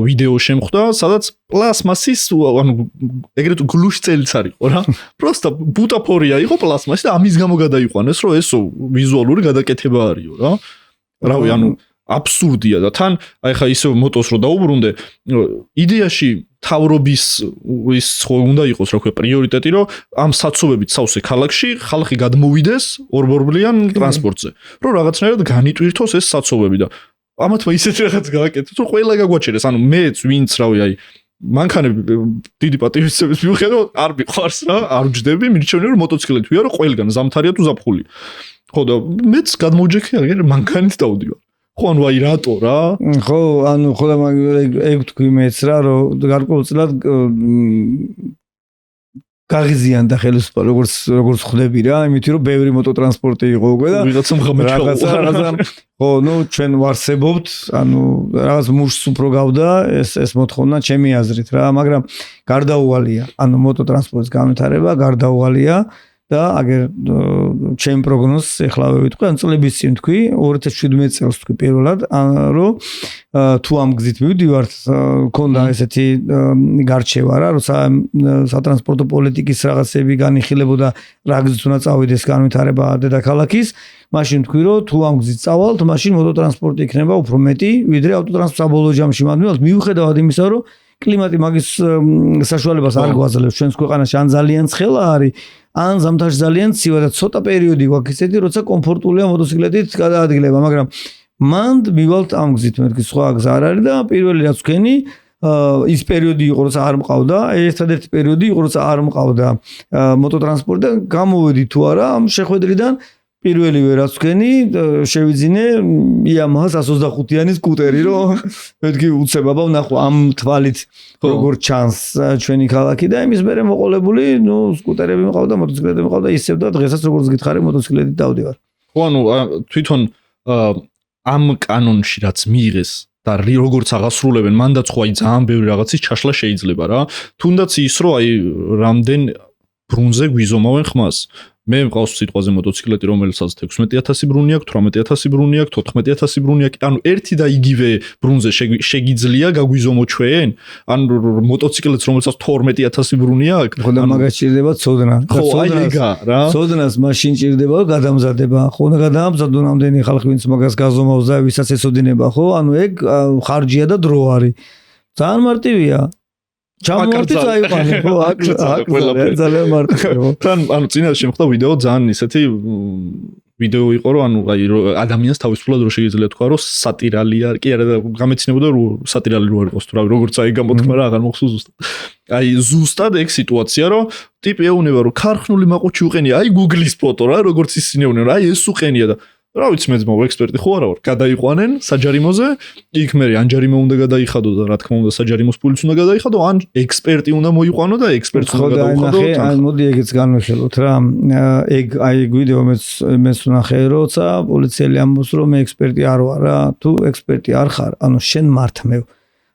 ვიდეო შემხვდა სადაც პლასმასის ანუ ეგრეთ გლუში წელიც არისო რა პროსტა ბუტაფორია იყო პლასმასი და ამის გამო გადაიყვანეს რომ ეს ვიზუალური გადაკეთება არისო რა რავი ანუ აბსურდია და თან აი ხა ისე მოტოს რო დაუბრუნდე იდეაში თავრობის ის ხო უნდა იყოს რა ქვია პრიორიტეტი რომ ამ საცობებით სავსე ქალაქში ხალხი გადმოვიდეს ორბორბლიან ტრანსპორტზე რომ რაღაცნაირად განიტვირთოს ეს საცობები და ამათმა ისეთი რაღაც გააკეთეს რომ ყველა გაგვაჩერეს ანუ მეც ვინც რავი აი მანქანები დიდი პატივისცემის მიუხედავად არ მიყვარს რა არ ვჯდები მირჩევნია რომ მოტოციკლეტი ვია რომ ყველგან ზამთარია თუ ზაფხული ხო და მეც გადმოვჯექი აგერ მანქანით დავდივარ ხო ანუ აი რატო რა ხო ანუ ხო და ეგ თქვი მეც რა რომ გარკვეულწილად გაღიზიანდა ხელისუფლება როგორც ხვდები რა იმითი რომ ბევრი მოტოტრანსპორტი იყო უკვე და ვიღაცა რაღაცა ხო ნუ ჩვენ ვარსებობთ ანუ რაღაც მუშს უფრო გავდა ეს მოთხოვნა ჩემი აზრით რა მაგრამ გარდაუვალია ანუ მოტოტრანსპორტის განვითარება გარდაუვალია და აგერ ჩემ პროგნოზს ეხლავე ვიტყვი, ან წლების წინ თქვი, 2017 წელს თქვი პირველად, რომ თუ ამ გზით მივდივართ, მქონდა ესეთი გარჩევა რა, როცა სატრანსპორტო პოლიტიკის რაღაცები განიხილებოდა, რა გზით უნდა წავიდეს განვითარება დედაქალაქის, მაშინ თქვი, რომ თუ ამ გზით წავალთ, მაშინ მოტოტრანსპორტი იქნება უფრო მეტი, ვიდრე ავტოტრანსპორტი საბოლოო ჯამში მადმივალთ, მიუხედავად იმისა, რომ კლიმატი მაგის საშუალებას არ გვაძლევს ჩვენს ქვეყანაში, ან ძალიან ცხელა არის, ან ზამთარში ძალიან ცივა და ცოტა პერიოდი გვაქვს ისეთი, როცა კომფორტულია მოტოციკლეტით გადაადგილება, მაგრამ მანდ მივალთ ამ გზით, მეთქი სხვა გზა არ არის და პირველი რაც ვქენი ის პერიოდი იყო, როცა არ მყავდა, ერთადერთი პერიოდი იყო, როცა არ მყავდა მოტოტრანსპორტი და გამოვედი თუ არა ამ შეხვედრიდან პირველივე რაც ვქენი, შევიძინე Yamaha 125-იანი სკუტერი, რომ მეთქი უცებაბა ვნახო ამ თვალით როგორ ჩანს ჩვენი ქალაქი და იმის მერე მოყოლებული, სკუტერები მყავდა, მოტოციკლეტები მყავდა, ისევ და დღესაც როგორც გითხარი მოტოციკლეტით დავდივარ. ხო, თვითონ ამ კანონში რაც მიიღეს და როგორც აღასრულებენ, მანდაც ხო ძალიან ბევრი რაღაცის ჩაშლა შეიძლება რა. თუნდაც ის რომ რამდენ ბრუნზე გვიზომავენ ხმას. მე მყავს სიტყვაზე მოტოციკლეტი, რომელსაც 16000 ბრუნი აქვს, 18000 ბრუნი აქვს, 14000 ბრუნი აქვს. ანუ ერთი და იგივე ბრუნზე შეგიძლია გაგვიზომო ჩვენ? ან მოტოციკლეტს, რომელსაც 12000 ბრუნი აქვს? ხო და მაგას ჭირდება ცოდნა. ხო, აი ეგა რა. ცოდნას მაშინ ჭირდება გადამზადება. ხო და გადაამზადო რამდენი ხალხი ვინც მაგას გაზომავს და ვისაც ეცოდინება, ხო? ანუ ეგ ხარჯია და დრო არის. ძალიან მარტივია. ჩამოვარდი წაიყვანე, ხო, აქ ძალიან მარტივია. თან წინაშე შემხდა ვიდეო ძალიან ისეთი ვიდეო იყო, რომ ადამიანს თავისუფლად რო შეიძლება თქვა, რომ სატირალია, კი არა, გამეცინებოდა რომ სატირალი რო არ იყოს თუ როგორც აი გამოთქმა რა, აღარ მოხსოვს ზუსტად. აი ზუსტად ეგ სიტუაცია, რომ ტიპი ეუბნება, რომ ქარხნული მაყუჩი უყენია, აი Google-ის ფოტო რა, როგორც ისინი ეუბნება, აი ეს უყენია და რა ვიცი მე ძმაო ექსპერტი ხო არა ვარ გადაიყვანენ საჯარიმოზე იქ მე ან ჯარიმო უნდა გადაიხადო და რა თქმა უნდა საჯარიმოს პულიც უნდა გადაიხადო ან ექსპერტი უნდა მოიყვანო და ექსპერტს უნდა გადაუხადო ან მოდი ეგეც განვიხილოთ რა ეგ აი ვიდეო მეც ვნახე როცა პოლიციელი ამბობს რომ მე ექსპერტი არ ვარ რა თუ ექსპერტი არ ხარ ანუ შენ მართმევ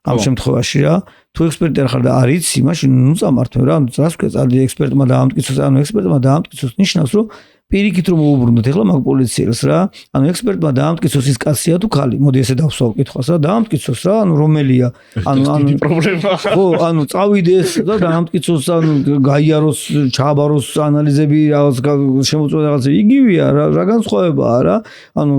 ამ შემთხვევაში რა თუ ექსპერტი არ ხარ და არ იცი მაშინ ნუ წამართმევ რა ანუ რას ვქეთ წადი ექსპერტმა დაამტკიცოს ანუ ექსპერტმა დაამტკიცოს ნიშნავს რომ პირიქით რომ მოუბრუნდეთ ახლა მაგ პოლიციელს რა ანუ ექსპერტმა დაამტკიცოს ის კაცია თუ ქალი მოდი ესე დავსვავ კითხვას რა დაამტკიცოს რა ანუ რომელია ანუ პრობლემა ხო ანუ წავიდეს და დაამტკიცოს ანუ გაიაროს ჩააბაროს ანალიზები რაღაც შემოწმება რაღაცა იგივეა რა განსხვავებაა რა ანუ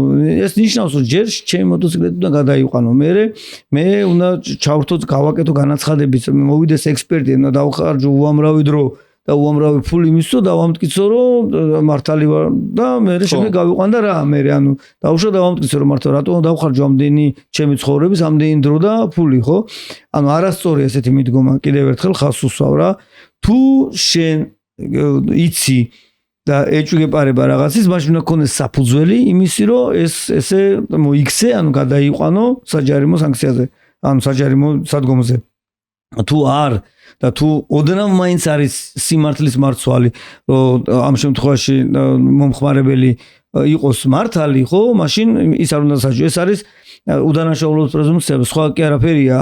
ეს ნიშნავს რომ ჯერ ჩემი მოტოციკლეტი უნდა გადაიყვანო მე უნდა ჩავრთო გავაკეთო განაცხადებით მოვიდეს ექსპერტი უნდა დავხარჯო უამრავი დრო და უამრავი ფული მისცო და დავამტკიცო რომ მართალი ვარ და მე შემდეგ გავიყვანდა რა მე ანუ დავუშვა დავამტკიცო რომ მართლა რატომ დავხარჯო ამდენი ჩემი ცხოვრების ამდენი დრო და ფული ხო ანუ არასწორია ესეთი მიდგომა კიდევ ერთხელ ხას უსვავ რა თუ შენ იცი და ეჭვგეპარება რაღაცის მაშინ უნდა გქონდეს საფუძველი იმისი რომ ესე მოიქცე ანუ გადაიყვანო საჯარიმო სანქციაზე ანუ საჯარიმო სადგომზე თუ არ და თუ ოდნავ მაინც არის სიმართლის მარცვალი რომ ამ შემთხვევაში მომხმარებელი იყოს მართალი ხო მაშინ ის არ უნდა საჯო ეს არის უდანაშაულობის პრეზუმპცია სხვა კი არაფერია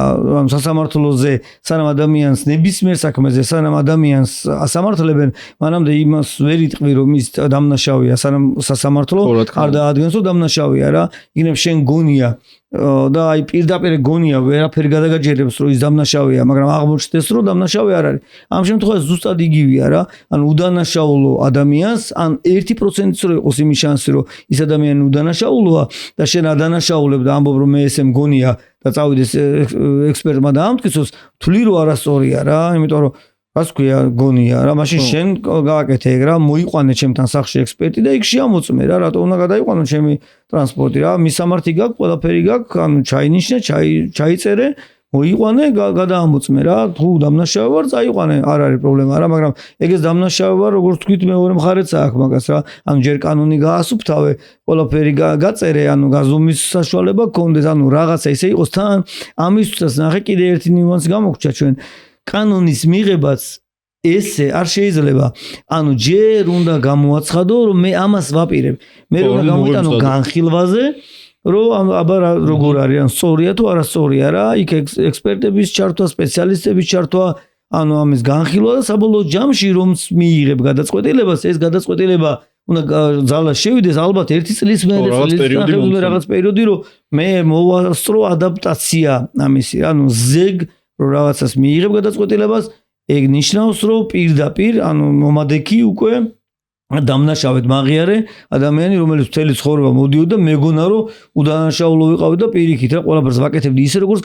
ამ სასამართლოზე სანამ ადამიანს ნებისმიერ საქმეზე სანამ ადამიანს ასამართლებენ მანამდე იმას ვერ იტყვი რომ ის დამნაშავეა სანამ სასამართლო არ დაადგენს რომ დამნაშავეა რა იქნებ შენ გონია და აი პირდაპირ გონია ვერაფერი გადაგაჯერებს რომ ის დამნაშავეა მაგრამ აღმოჩნდეს რომ დამნაშავე არ არის ამ შემთხვევაში ზუსტად იგივეა რა ანუ უდანაშაულო ადამიანს ან 1%-იც რო იყოს იმის შანსი რომ ის ადამიანი უდანაშაულოა და შენ ადანაშაულებ და ამბობ რომ მე ესე მგონია და წავიდეს ექსპერტმა დაამტკიცოს თვლი რომ არასწორია რა იმიტომ რომ რას ქვია გონია რა მაშინ შენ გააკეთე ეგ რა მოიყვანე ჩემთან სახში ექსპერტი და იქ შეამოწმე რა რატო უნდა გადაიყვანო ჩემი ტრანსპორტი რა მისამართი გაქვს ყველაფერი გაქვს ანუ ჩაინიშნე ჩაიწერე მოიყვანე გადაამოწმე რა თუ დამნაშავე ვარ წაიყვანე არ არის პრობლემა რა მაგრამ ეგეც დამნაშავე ვარ როგორც თქვით მეორე მხარეც აქვს მაგას რა ანუ ჯერ კანონი გაასუფთავე ყველაფერი გაწერე ანუ გაზომის საშუალება გქონდეს ანუ რაღაცა ისე იყოს თან ამისთვისაც ნახე კიდე ერთი ნიუანსი გამოგჩა ჩვენ კანონის მიღებაც ესე არ შეიძლება ანუ ჯერ უნდა გამოაცხადო რომ მე ამას ვაპირებ მე უნდა გამოვიტანო განხილვაზე რომ აბა როგორ არის ან სწორია თუ არასწორია რა იქ ექსპერტების ჩართვა სპეციალისტების ჩართვა ანუ ამის განხილვა და საბოლოო ჯამში რომც მიიღებ გადაწყვეტილებას, ეს გადაწყვეტილება უნდა ძალა შევიდეს ალბათ 1 წლის მერე რაღაც პერიოდი რომ მე მოვასწრო ადაპტაცია ამისი, ანუ ზეგ რომ რაღაცას მიიღებ გადაწყვეტილებას, ეგ ნიშნავს რომ პირდაპირ, ანუ მომადექი უკვე დამნაშავედ მაღიარე ადამიანი, რომელიც მთელი ცხოვრება მოდიოდა, მეგონა რომ უდანაშაულო ვიყავი და პირიქით რა ყველაფერს ვაკეთებდი ისე როგორც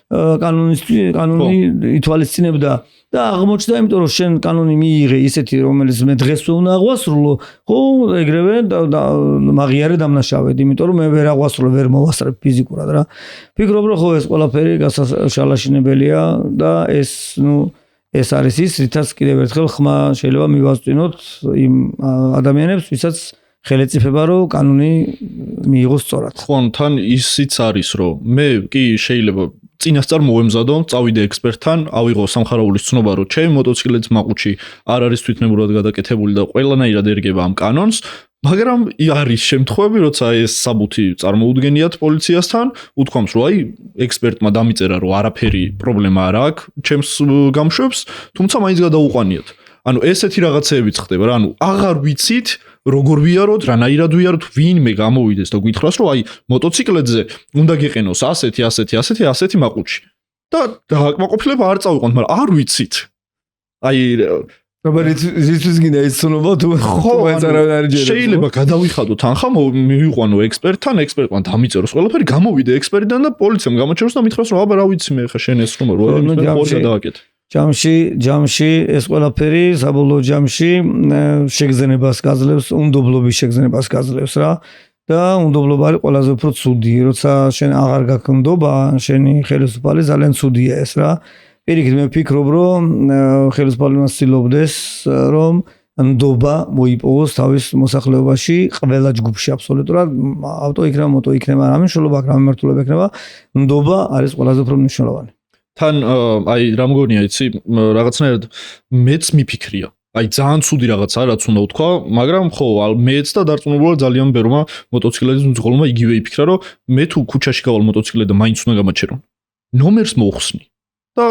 კანონი ითვალისწინებდა და აღმოჩნდა, იმიტომ რომ შენ კანონი მიიღე ისეთი, რომელიც მე დღესვე უნდა აღვასრულო, ხო, ეგრევე მაღიარე დამნაშავედ, იმიტომ რომ მე ვერ აღვასრულებ, ვერ მოვასწრებ ფიზიკურად რა. ფიქრობ რომ ხო ეს ყველაფერი გასაშალაშინებელია და ეს არის ის, რითაც კიდევ ერთხელ ხმა შეიძლება მივასწინოთ იმ ადამიანებს, ვისაც ხელეწიფება რომ კანონი მიიღოს სწორად. ხო, თან ისიც არის, რომ მე კი შეიძლება წინასწარ მოვემზადო, წავიდე ექსპერტთან, ავიღო სამხარაულის ცნობა, რომ ჩემი მოტოციკლების მაყუჩი არ არის თვითნებურად გადაკეთებული და ყველანაირად ერგება ამ კანონს, მაგრამ არის შემთხვევები, როცა ეს საბუთი წარმოუდგენიათ პოლიციასთან, უთქვამს, რომ აი ექსპერტმა დამიწერა, რომ არაფერი პრობლემა არ აქვს ჩემს გამშვებს, თუმცა მაინც გადაუყვანიათ. ანუ ესეთი რაღაცეებიც ხდება რა, ანუ აღარ ვიცით როგორ ვიაროთ, რანაირად ვიაროთ, ვინმე გამოვიდეს და გითხრას, რომ აი მოტოციკლებზე უნდა გეყენოს ასეთი მაყუჩი. და დააკმაყოფილება არ წავიყვანთ, მაგრამ არ ვიცით. აი რითიც გინდა ეს ცნობა თუ მაინც არ ჯერებს. შეიძლება გადავიხადოთ ანხა მივიყვანო ექსპერტთან, ექსპერტმა დამიწეროს ყველაფერი, გამოვიდე ექსპერტიდან და პოლიციამ გამოჩეროს და მითხრას, რომ აბა რა ვიცი მე ხა შენ ეს რომ ხორდა დააკეთე. ჯამში ეს ყველაფერი საბოლოო ჯამში შეგზნებას გაძლევს, უნდობლობის შეგზნებას გაძლევს რა და უნდობლობა არის ყველაზე უფრო ცუდი, როცა შენ აღარ გაქვს უნდობა, შენი ხელისუფალი ძალიან ცუდია ეს რა. პირიქით მე ვფიქრობ, რომ ხელისუფალი მას ცდილობდეს, რომ ნდობა მოიპოვოს თავის მოსახლეობაში ყველა ჯგუფში აბსოლუტურად, ავტო იქნება, მოტო იქნება, რამე მშრალობა, რამე მართულობა იქნება, ნდობა არის ყველაზე უფრო მნიშვნელოვანი. თან აი რა მგონია იცი რაღაცნაირად მეც მიფიქრია აი ძალიან ცუდი რაღაცაა რაც უნდა ვთქვა მაგრამ ხო მეც და დარწმუნებულად ძალიან ბევრმა მოტოციკლების მძღოლმა იგივე იფიქრა რომ მე თუ ქუჩაში გავალ მოტოციკლზე და მაინც უნდა გამაჩერონ ნომერს მოხსნი და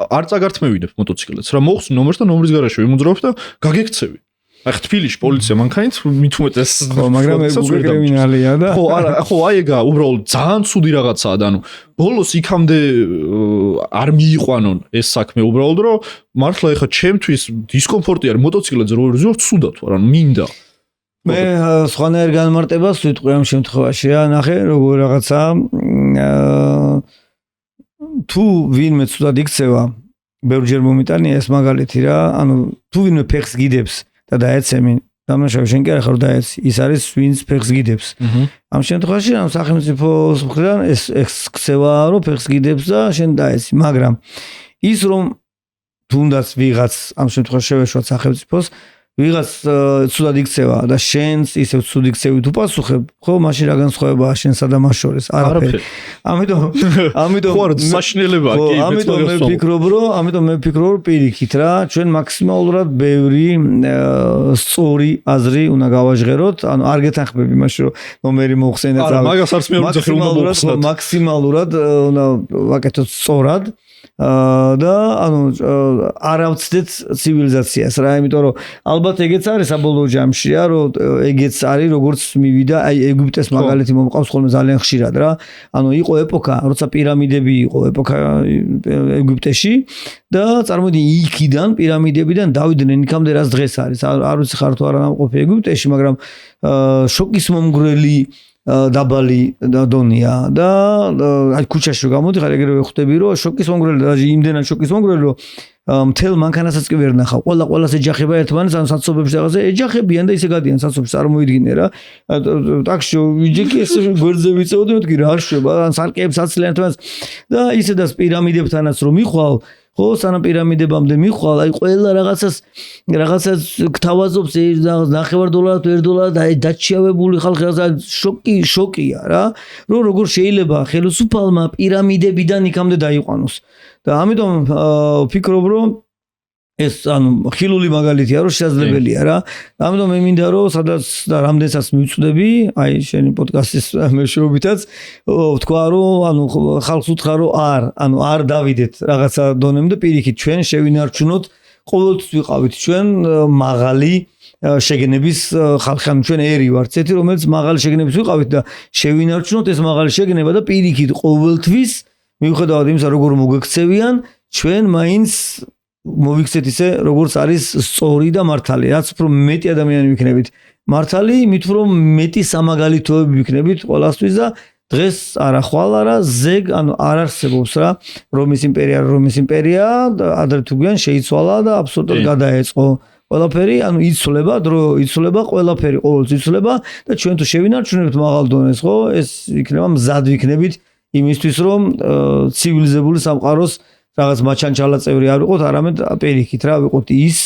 არ წაგართმევინებ მოტოციკლებს რა მოხსნი ნომერს და ნომრის გარშე ვიმოძრავებ და გაგექცევი აი თბილისში პოლიცია მანქანით მით უმეტეს ხო მაგრამ ეს კრიმინალია და ხო არა ხო აი ეგა უბრალოდ ძალიან ცუდი რაღაცაა და ანუ ბოლოს იქამდე არ მიიყვანონ ეს საქმე უბრალოდ რომ მართლა ეხა ჩემთვის დისკომფორტი არის მოტოციკლებზე რო ვიზიარ ცუდად ვარ ანუ მინდა მე სხვანაირ განმარტებას ვიტყვი ამ შემთხვევაში რა ნახე როგორ რაღაცა თუ ვინმე ცუდად იქცევა ბევრჯერ მომიტანია ეს მაგალითი რა ანუ თუ ვინმე ფეხს გიდებს და დაეცემი დამნაშავე შენ კი არ ხარ დაეცი ის არის ვინც ფეხს გიდებს ამ შემთხვევაში ამ სახელმწიფოს მხრიდან ეს ქცევა რომ ფეხს გიდებს და შენ დაეცი მაგრამ ის რომ თუნდაც ვიღაც ამ შემთხვევაში შევეშვა სახელმწიფოს ვიღაც ცუდად იქცევა და შენც ისევ ცუდ იქცევით უპასუხებ ხო მაშინ რა განსხვავებაა შენსა და მას შორის არაფერი ამიტომ ხო საშინელებაა კი ამიტომ მე ვფიქრობ რომ პირიქით რა ჩვენ მაქსიმალურად ბევრი სწორი აზრი უნდა გავაჟღეროთ ანუ არ გეთანხმები იმაში რომ ნომერი მოხსენე და მაგას არც მე უნდა ხრო მაქსიმალურად უნდა ვაკეთოთ სწორად და ანუ არ ავწდეთ ცივილიზაციას რა იმიტომ რომ ალბათ ეგეც არის საბოლოო ჯამში რა რომ ეგეც არის როგორც მივიდა აი ეგვიპტეს მაგალითი მომყავს ხოლმე ძალიან ხშირად რა ანუ იყო ეპოქა როცა პირამიდები იყო ეპოქა ეგვიპტეში და წარმოიდგინე იქიდან პირამიდებიდან დავიდნენ იქამდე რაც დღეს არის არ ვიცი ხარ თუ არა ნამყოფი ეგვიპტეში მაგრამ შოკის მომგვრელი დაბალი დონია და აი ქუჩაში გამოდიხარ ეგრევე ხვდები რომ შოკის მომგვრელი და იმდენად შოკის მომგვრელი რომ მთელ მანქანასაც კი ვერ ნახავ ყველას ეჯახება ერთმანეთს ან საცობებში რაღაცა ეჯახებიან და ისე გადიან საცობში წარმოიდგინე რა ტაქსში ვიჯექი ეს გვერდზე ვიწევდი მეთქი რა შვება ან სარკეებს აცლიან ერთმანეთს და ისედაც პირამიდებთანაც რომ მიხვალ ხო სანამ პირამიდებამდე მიხვალ აი ყველა რაღაცას გთავაზობს $9 $1 და აი დაჩიავებული ხალხი რაღაცა შოკია რა რომ როგორ შეიძლება ხელისუფალმა პირამიდებიდან იქამდე დაიყვანოს და ამიტომ ვფიქრობ რომ ეს ანუ ხილული მაგალითია რომ შესაძლებელია რა. ამიტომ მე მინდა რომ სადაც და რამდენსაც მივწვდები, აი შენი პოდკასტის მეშვეობითაც ვთქვა რომ ანუ ხალხს უთხრა რომ არ დავიდეთ რაღაცა დონემდე პირიქით ჩვენ შევინარჩუნოთ ყოველთვის ვიყავით ჩვენ მაღალი შეგნების ხალხი ანუ ჩვენ ერი ვართ ესეთი რომელიც მაღალი შეგნების ვიყავით და შევინარჩუნოთ ეს მაღალი შეგნება და პირიქით ყოველთვის მიუხედავად იმისა როგორ მოგექცევიან ჩვენ მაინც მოვიქცეთ ისე როგორც არის სწორი და მართალი რაც უფრო მეტი ადამიანი ვიქნებით მართალი მით უფრო მეტი სამაგალითოები ვიქნებით ყველასთვის და დღეს არა ხვალ არა ზეგ ანუ არ არსებობს რა რომის იმპერია ადრე თუ გვიან შეიცვალა და აბსოლუტურად გადაეწყო ყველაფერი ანუ იცვლება დრო იცვლება ყველაფერი ყოველთვის იცვლება და ჩვენ თუ შევინარჩუნებთ მაღალ დონეს ხო ეს იქნება მზად ვიქნებით იმისთვის რომ ცივილიზებული სამყაროს რაღაც მაჩანჩალა წევრი არ ვიყოთ არამედ პირიქით რა ვიყოთ ის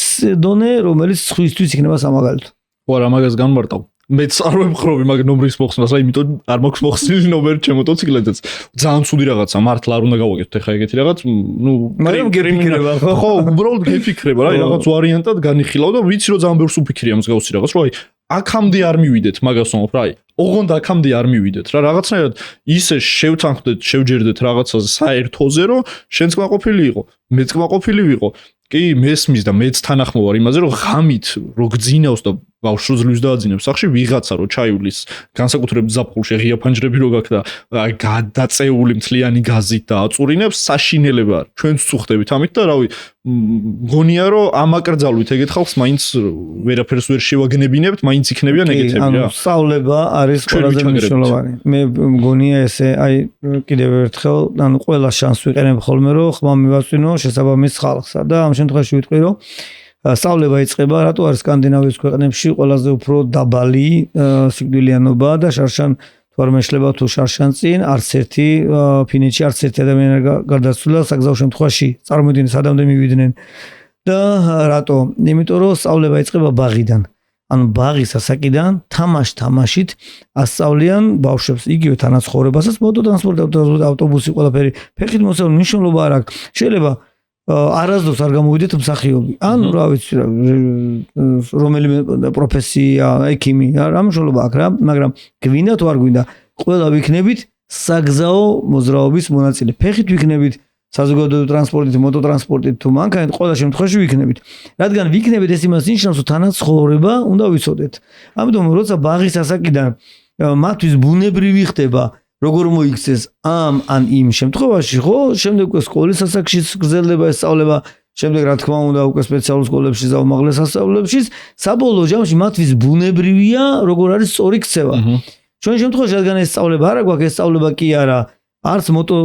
დონე რომელიც სხვისთვის იქნება სამაგალითო ხო რა მაგას განმარტავ მეც არ ვემხრობი მაგ ნომრის მოხსნას რა იმიტომ არ მაქვს მოხსნილი ნომერი ჩემ მოტოციკლებზეც ძალიან ცუდი რაღაცა მართლა არ უნდა გავაკეთოთ ეხა ეგეთი რაღაც ნუ მაგრამ გეფიქრება ხო უბრალოდ გეფიქრება რა რაღაც ვარიანტად განიხილავ და ვიცი რომ ძალიან ბევრს უფიქრია მსგავსი რაღაც რომ აი აქამდე არ მივიდეთ მაგას ვამბობ რა აი ოღონდ აქამდე არ მივიდეთ რა რაღაცნაირად ისე შევთანხმდეთ შევჯერდეთ რაღაცაზე საერთოზე რომ შენც კმაყოფილი იყო მეც კმაყოფილი ვიყო კი მესმის და მეც თანახმოვარ იმაზე რომ ღამით რო გძინავს და ბავშვს ძლივს დააძინებს სახში ვიღაცა რო ჩაივლის განსაკუთრებით ზაფხულში ღია ფანჯრები რო გაქვს და გადაწეული მთლიანი გაზით და აწურინებს საშინელება ჩვენც წუხდებით ამით და რავი მგონია რომ ამაკრძალვით ეგეთ ხალხს მაინც ვერაფერს ვერ შევაგნებინებთ მაინც იქნებიან ეგეთები რა სწავლება არის ყველაზე მნიშვნელოვანი მე მგონია ესე აი კიდევ ერთხელ ანუ ყველა შანსს ვიყენებ ხოლმე რომ ხმა მივაწვინო შესაბამის ხალხსა და ამ შემთხვევაში ვიტყვი რომ სწავლება იწყება რატო არის სკანდინავიის ქვეყნებში ყველაზე უფრო დაბალი სიკვდილიანობა და შარშან თუ არ მეშლება თუ შარშან წინ არც ერთი ფინეთში არც ერთი ადამიანი არ გარდაცვლილა საგზაო შემთხვევაში წარმოიდგინე სადამდე მივიდნენ და რატო იმიტომ რომ სწავლება იწყება ბაღიდან ანუ ბაღის ასაკიდან თამაშით ასწავლიან ბავშვებს იგივე თანაცხოვრებასაც მოტოტრანსპორტი ავტობუსი ყველაფერი ფეხით მოსწავლე მნიშვნელობა არ აქვს შეიძლება არასდროს არ გამოვიდეთ მსახიობი ანუ რა ვიცი რომელიმე პროფესია ექიმი რა მნიშვნელობა აქვს რა მაგრამ გვინდა თუ არ გვინდა ყველა ვიქნებით საგზაო მოძრაობის მონაწილე ფეხით ვიქნებით საზოგადოებრივი ტრანსპორტით მოტოტრანსპორტით თუ მანქანით ყველა შემთხვევაში ვიქნებით რადგან ვიქნებით ეს იმას ნიშნავს რომ თანაცხოვრება უნდა ვიცოდეთ ამიტომ როცა ბაღის ასაკიდან მათთვის ბუნებრივი ხდება როგორ მოიქცეს ან იმ შემთხვევაში ხო შემდეგ სკოლის ასაკში გრძელდება ეს სწავლება შემდეგ რა თქმა უნდა უკვე სპეციალურ სკოლებში და უმაღლეს სასწავლებლებში საბოლოო ჯამში მათთვის ბუნებრივია როგორ არის სწორი ქცევა ჩვენ შემთხვევაში რადგან ეს სწავლება არა გვაქვს ეს სწავლება კი არა არც მოტო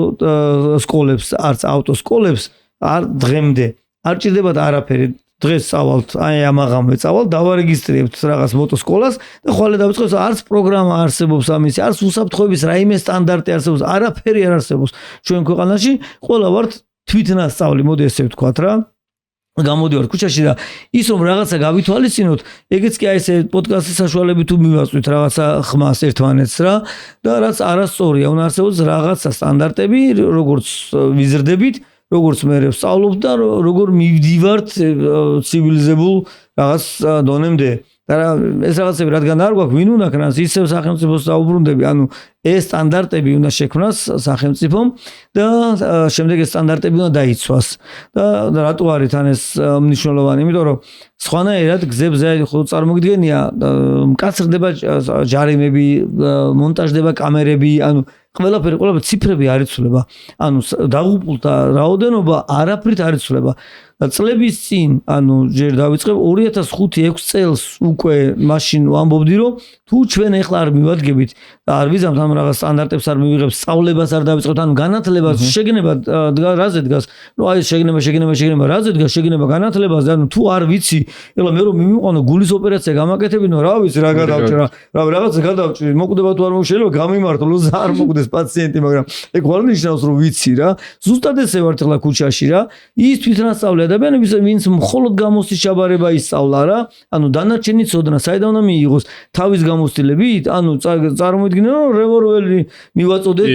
სკოლებს არც ავტო სკოლებს არ დღემდე არ ჭირდებათ არაფერი დღეს წავალთ აი ამაღამე წავალ დავარეგისტრირებთ რაღაც მოტოსკოლას და ხოლმე დავიწყოთ არც პროგრამა არსებობს ამისი არც უსაფრთხოების რაიმე სტანდარტი არსებობს არაფერი არ არსებობს ჩვენ ქვეყანაში ყველა ვართ თვითნასწავლი მოდი ესე ვთქვათ რა გამოდივართ ქუჩაში და ის რომ რაღაცა გავითვალისწინოთ ეგეც კი აი ესე პოდკასტის საშუალებით თუ მივაწვით რაღაცა ხმას ერთმანეთს რა და რაც არასწორია უნდა არსებობს რაღაცა სტანდარტები როგორც ვიზრდებით როგორც მე ვსწავლობ და როგორ მივდივართ ცივილიზებულ რაღაც დონემდე და ეს რაღაცები რადგან არ გვაქვს ვინ უნდა ქნას ისევ სახელმწიფოს დაუბრუნდები ანუ ეს სტანდარტები უნდა შექმნას სახელმწიფომ და შემდეგ ეს სტანდარტები უნდა დაიცვას და რატო არის თან ეს მნიშვნელოვანი იმიტომ რომ სხვანაირად გზებზე ხო წარმოგიდგენია მკაცრდება ჯარიმები მონტაჟდება კამერები ანუ ყველაფერი ციფრები არ იცვლება ანუ დაღუპულთა რაოდენობა არაფრით არ იცვლება და წლების წინ ანუ ჯერ დავიწყებ 2005-6 წელს უკვე მაშინ ვამბობდი რომ თუ ჩვენ ეხლა არ მივადგებით და არ ვიზამთ ამ რაღაც სტანდარტებს არ მივიღებთ სწავლებას არ დავიწყებთ ანუ განათლებას შეგნება რაზე დგას ნუ აი შეგნება რაზე დგას შეგნება განათლებას ანუ თუ არ ვიცი ეხლა მე რომ მიმიყვანო გულის ოპერაცია გამაკეთებინო რა ვიცი რა გადავჭრა რა რაღაცა გადავჭრი მოკვდება თუ არ შეიძლება გამიმართო არ მოკვდეს პაციენტი მაგრამ ეგ ხვალ ნიშნავს რომ ვიცი რა ზუსტად ესე ვართ ეხლა ქუჩაში რა ის თვითნასწავლი ადამიანები ვინც მხოლოდ გამოსის ჩაბარება ისწავლა რა ანუ დანარჩენი ცოდნა საიდან უნდა მიიღოს თავის გამოცდილებით ანუ წარმოიდგინე რომ რევოლვერი მივაწოდეთ